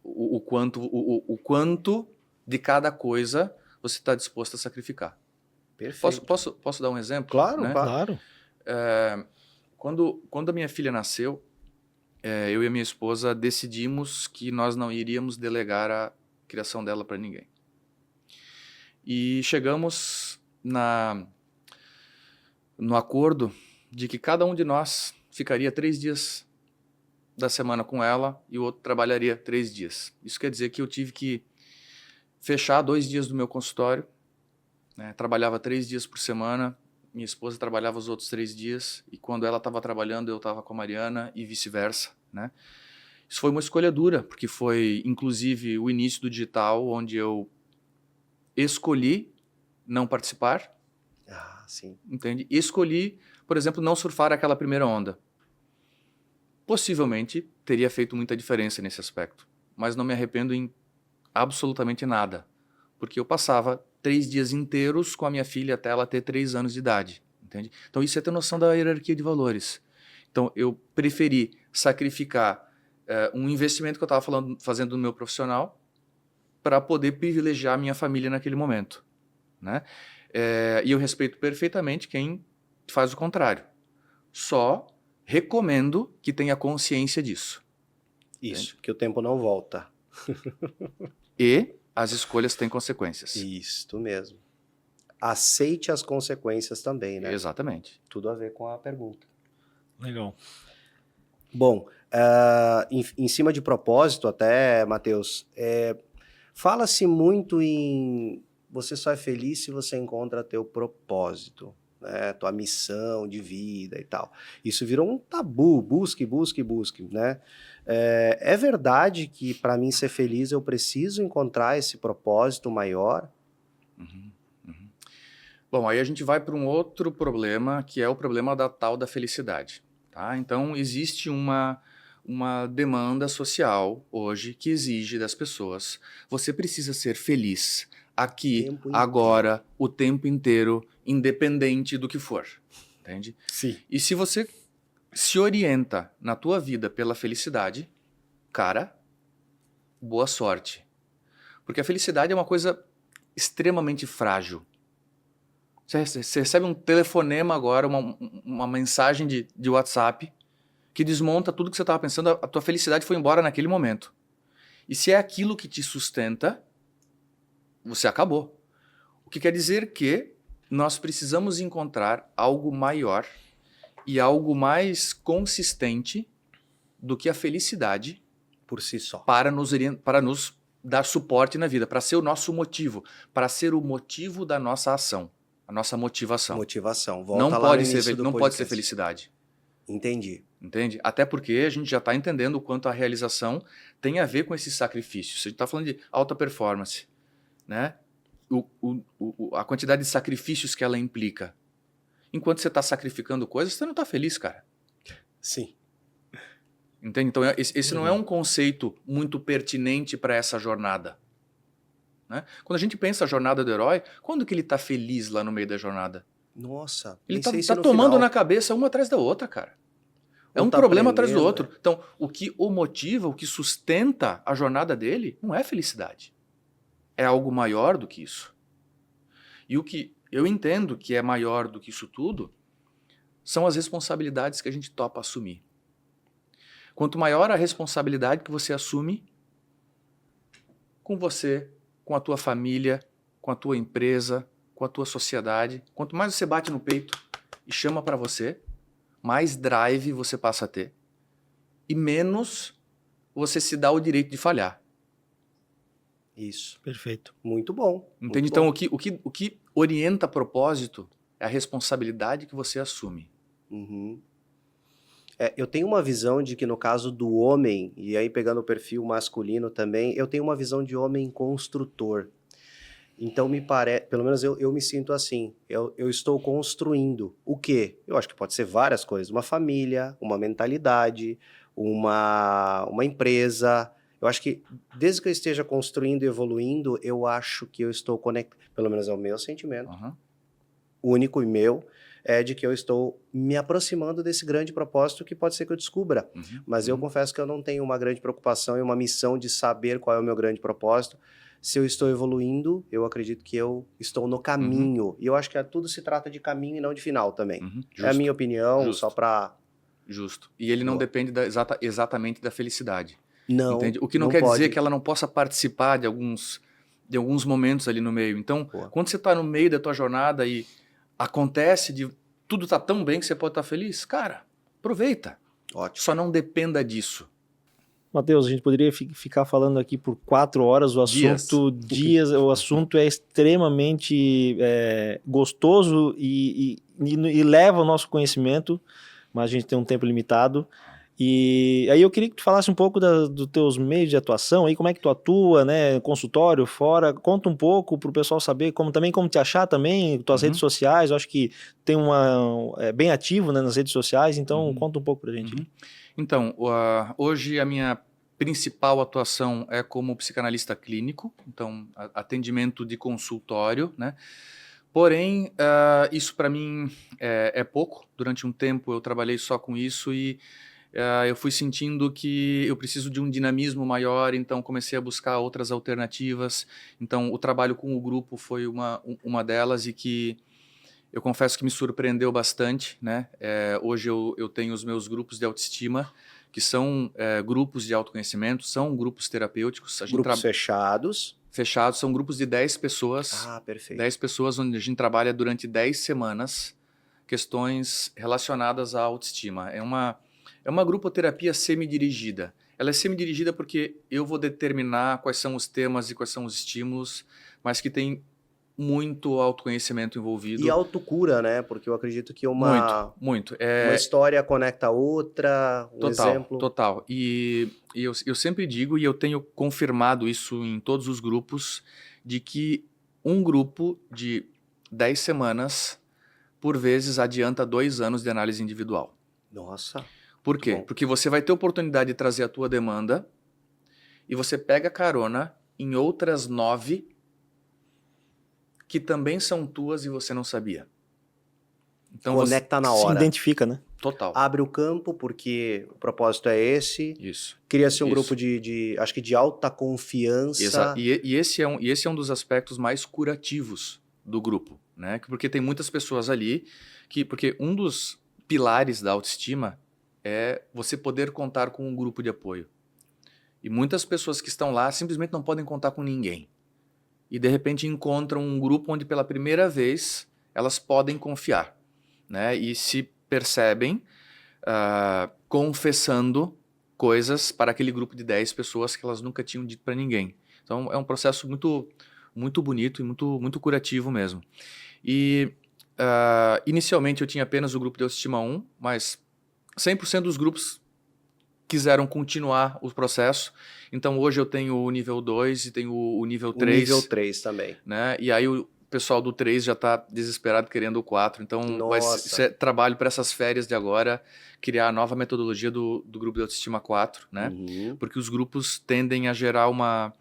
o quanto de cada coisa você está disposto a sacrificar. Perfeito. Posso dar um exemplo? Claro, né? Claro. Quando a minha filha nasceu, eu e a minha esposa decidimos que nós não iríamos delegar a criação dela para ninguém. E chegamos no acordo de que cada um de nós ficaria 3 dias da semana com ela e o outro trabalharia 3 dias. Isso quer dizer que eu tive que fechar 2 dias do meu consultório, né? Trabalhava 3 dias por semana, minha esposa trabalhava os outros 3 dias, e quando ela estava trabalhando eu estava com a Mariana e vice-versa, né? Isso foi uma escolha dura, porque foi inclusive o início do digital, onde eu escolhi não participar. Sim. Entende? Escolhi, por exemplo, não surfar aquela primeira onda. Possivelmente teria feito muita diferença nesse aspecto, mas não me arrependo em absolutamente nada, porque eu passava 3 dias inteiros com a minha filha até ela ter 3 anos de idade, entende? Então isso é ter noção da hierarquia de valores. Então eu preferi sacrificar um investimento que eu estava fazendo no meu profissional para poder privilegiar a minha família naquele momento, né? E eu respeito perfeitamente quem faz o contrário. Só recomendo que tenha consciência disso. Isso, que o tempo não volta. E as escolhas têm consequências. Isso mesmo. Aceite as consequências também, né? Exatamente. Tudo a ver com a pergunta. Legal. Bom, em cima de propósito até, Matheus, fala-se muito em você só é feliz se você encontra teu propósito, né? Tua missão de vida e tal. Isso virou um tabu, busque, né? É verdade que para mim ser feliz eu preciso encontrar esse propósito maior? Bom, aí a gente vai para um outro problema, que é o problema da tal da felicidade. Tá? Então, existe uma demanda social hoje que exige das pessoas. Você precisa ser feliz aqui, agora, o tempo inteiro, independente do que for. Entende? Sim. E se você se orienta na tua vida pela felicidade, cara, boa sorte. Porque a felicidade é uma coisa extremamente frágil. Você recebe um telefonema agora, uma mensagem de WhatsApp que desmonta tudo que você estava pensando, a tua felicidade foi embora naquele momento. E se é aquilo que te sustenta, você acabou. O que quer dizer que nós precisamos encontrar algo maior e algo mais consistente do que a felicidade por si só, para nos dar suporte na vida, para ser o nosso motivo, para ser o motivo da nossa ação. A nossa motivação. Volta não lá pode no início ser, do não podcast. pode ser felicidade. Entendi. Entende? Até porque a gente já está entendendo o quanto a realização tem a ver com esses sacrifícios. A gente está falando de alta performance, né? A quantidade de sacrifícios que ela implica. Enquanto você está sacrificando coisas, você não está feliz, cara. Sim. Entende? Então esse não é um conceito muito pertinente para essa jornada. Né? Quando a gente pensa a jornada do herói, quando que ele está feliz lá no meio da jornada? Nossa, ele nem sei se tá no tomando final. na cabeça uma atrás da outra, cara. É Ou um tá problema atrás do aprendendo, outro. Então, o que o motiva, o que sustenta a jornada dele, não é felicidade. É algo maior do que isso. E o que eu entendo que é maior do que isso tudo são as responsabilidades que a gente topa assumir. Quanto maior a responsabilidade que você assume com você, com a tua família, com a tua empresa, com a tua sociedade, quanto mais você bate no peito e chama para você, mais drive você passa a ter e menos você se dá o direito de falhar. Isso. Perfeito. Muito bom. Entende? Muito Então, bom. o que orienta propósito é a responsabilidade que você assume. Uhum. Eu tenho uma visão de que no caso do homem, e aí pegando o perfil masculino também, eu tenho uma visão de homem construtor. Então me parece, pelo menos eu me sinto assim, eu estou construindo o quê? Eu acho que pode ser várias coisas, uma família, uma mentalidade, uma empresa. Eu acho que desde que eu esteja construindo e evoluindo, eu acho que eu estou conectado, pelo menos é o meu sentimento, único e meu, é de que eu estou me aproximando desse grande propósito que pode ser que eu descubra. Mas eu confesso que eu não tenho uma grande preocupação e uma missão de saber qual é o meu grande propósito. Se eu estou evoluindo, eu acredito que eu estou no caminho. E eu acho que tudo se trata de caminho e não de final também. É a minha opinião, só para... Justo. E ele não depende exatamente da felicidade. Não, entende? O que não quer dizer que ela não possa participar de alguns momentos ali no meio. Então, quando você está no meio da tua jornada e acontece de tudo tá tão bem que você pode estar feliz, cara, aproveita. Ótimo. Só não dependa disso. Matheus, a gente poderia ficar falando aqui por 4 horas, o assunto o assunto é extremamente gostoso e leva o nosso conhecimento, mas a gente tem um tempo limitado. E aí eu queria que tu falasse um pouco dos teus meios de atuação, aí como é que tu atua, né, consultório, fora, conta um pouco para o pessoal saber como te achar também, tuas redes sociais, eu acho que tem bem ativo, né, nas redes sociais, então conta um pouco pra gente. Então, hoje a minha principal atuação é como psicanalista clínico, então atendimento de consultório, né? Porém, isso para mim é pouco. Durante um tempo eu trabalhei só com isso e eu fui sentindo que eu preciso de um dinamismo maior, então comecei a buscar outras alternativas. Então, o trabalho com o grupo foi uma delas e que eu confesso que me surpreendeu bastante, né? Hoje eu tenho os meus grupos de autoestima, que são grupos de autoconhecimento, são grupos terapêuticos. Grupos fechados. Fechados, são grupos de 10 pessoas. Ah, perfeito. 10 pessoas onde a gente trabalha durante 10 semanas questões relacionadas à autoestima. É uma grupoterapia semi-dirigida. Ela é semi-dirigida porque eu vou determinar quais são os temas e quais são os estímulos, mas que tem muito autoconhecimento envolvido. E autocura, né? Porque eu acredito que Muito. Uma história conecta a outra, exemplo. Total. E eu sempre digo, e eu tenho confirmado isso em todos os grupos, de que um grupo de 10 semanas, por vezes, adianta 2 anos de análise individual. Nossa. Por quê? Bom. Porque você vai ter oportunidade de trazer a tua demanda e você pega carona em outras 9 que também são tuas e você não sabia. Então Conecta na hora. Se identifica, né? Total. Abre o campo, porque o propósito é esse. Isso. Cria-se um grupo acho que de alta confiança. Exato. E esse é um dos aspectos mais curativos do grupo, né? Porque tem muitas pessoas ali porque um dos pilares da autoestima é você poder contar com um grupo de apoio. E muitas pessoas que estão lá simplesmente não podem contar com ninguém. E de repente encontram um grupo onde pela primeira vez elas podem confiar, né? E se percebem confessando coisas para aquele grupo de 10 pessoas que elas nunca tinham dito para ninguém. Então é um processo muito, muito bonito e muito, muito curativo mesmo. E inicialmente eu tinha apenas o grupo de autoestima 1, mas 100% dos grupos quiseram continuar o processo. Então hoje eu tenho o nível 2 e tenho o nível 3. O nível 3 também. Né? E aí o pessoal do 3 já está desesperado querendo o 4. Então vai ser trabalho para essas férias de agora, criar a nova metodologia do grupo de autoestima 4, né? Uhum. Porque os grupos tendem a gerar uma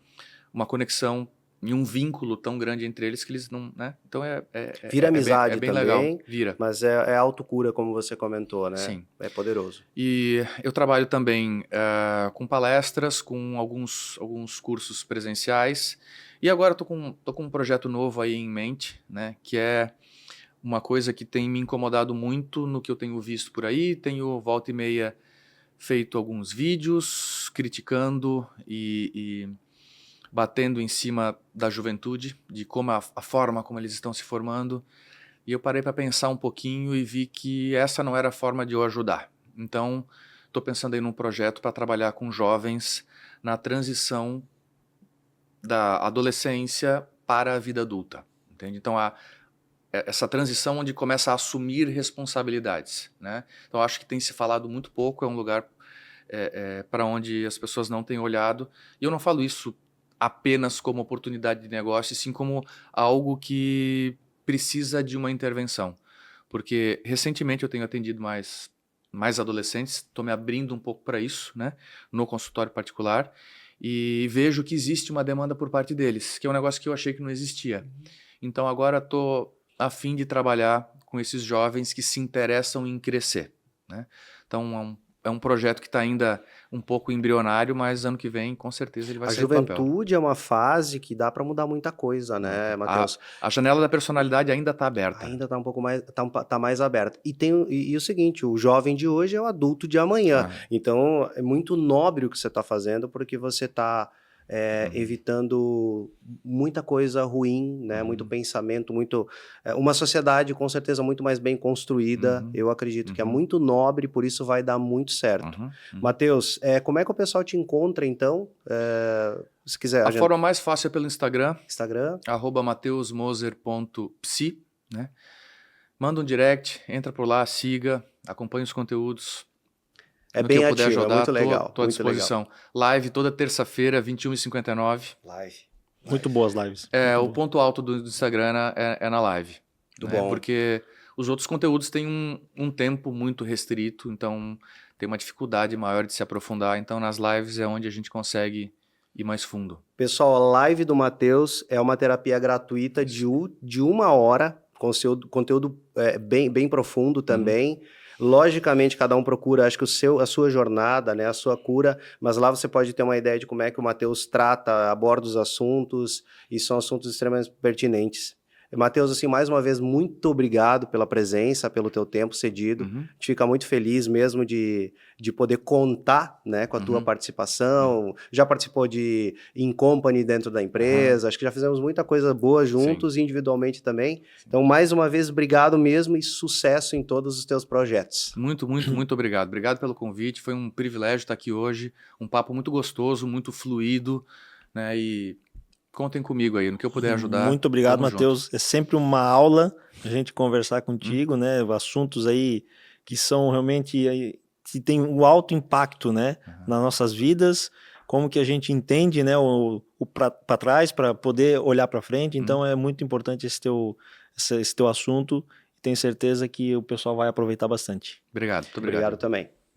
conexão e um vínculo tão grande entre eles que eles não, né? Então vira amizade bem também, legal. Vira. Mas é autocura, como você comentou, né? Sim. É poderoso. E eu trabalho também com palestras, com alguns cursos presenciais. E agora tô com um projeto novo aí em mente, né? Que é uma coisa que tem me incomodado muito no que eu tenho visto por aí. Tenho volta e meia feito alguns vídeos criticando e batendo em cima da juventude, de como a forma como eles estão se formando. E eu parei para pensar um pouquinho e vi que essa não era a forma de eu ajudar. Então, estou pensando aí num projeto para trabalhar com jovens na transição da adolescência para a vida adulta. Entende? Então, essa transição onde começa a assumir responsabilidades, né? Então, acho que tem se falado muito pouco, é um lugar para onde as pessoas não têm olhado. E eu não falo isso apenas como oportunidade de negócio, e sim como algo que precisa de uma intervenção. Porque recentemente eu tenho atendido mais adolescentes, estou me abrindo um pouco para isso, né, no consultório particular, e vejo que existe uma demanda por parte deles, que é um negócio que eu achei que não existia. Então agora estou a fim de trabalhar com esses jovens que se interessam em crescer, né? Então é um projeto que está ainda um pouco embrionário, mas ano que vem, com certeza, ele vai sair do papel. A juventude é uma fase que dá para mudar muita coisa, né, Matheus? A janela da personalidade ainda está aberta. Ainda está um pouco mais, tá mais aberta. E o seguinte, o jovem de hoje é o adulto de amanhã. Então, é muito nobre o que você está fazendo, porque você está evitando muita coisa ruim, né? Muito pensamento, uma sociedade com certeza muito mais bem construída. Eu acredito que é muito nobre, por isso vai dar muito certo. Matheus, como é que o pessoal te encontra, então? Se quiser. A forma mais fácil é pelo Instagram. @mateusmoser.psi, né? Manda um direct, entra por lá, siga, acompanhe os conteúdos. É bem ativo, é muito legal. Estou à disposição. Legal. Live toda terça-feira, 21h59. Live. Muito boas lives. O ponto alto do Instagram é na live. Muito bom. Porque os outros conteúdos têm um tempo muito restrito, então tem uma dificuldade maior de se aprofundar. Então nas lives é onde a gente consegue ir mais fundo. Pessoal, a live do Matheus é uma terapia gratuita de 1 hora, conteúdo bem profundo também. Logicamente, cada um procura, acho que a sua jornada, né, a sua cura, mas lá você pode ter uma ideia de como é que o Matheus aborda os assuntos, e são assuntos extremamente pertinentes. Matheus, assim, mais uma vez, muito obrigado pela presença, pelo teu tempo cedido. A gente fica muito feliz mesmo de poder contar, né, com a tua participação. Já participou de In Company dentro da empresa, acho que já fizemos muita coisa boa juntos e individualmente também. Então, mais uma vez, obrigado mesmo e sucesso em todos os teus projetos. Muito, muito, muito obrigado. Obrigado pelo convite, foi um privilégio estar aqui hoje, um papo muito gostoso, muito fluido, né, e contem comigo aí, no que eu puder ajudar. Muito obrigado, tamo Matheus. É sempre uma aula a gente conversar contigo, né? Assuntos aí que são realmente aí, que tem um alto impacto, né, nas nossas vidas, como que a gente entende, né, o para trás para poder olhar para frente. Então é muito importante esse teu assunto. Tenho certeza que o pessoal vai aproveitar bastante. Obrigado, muito Obrigado também.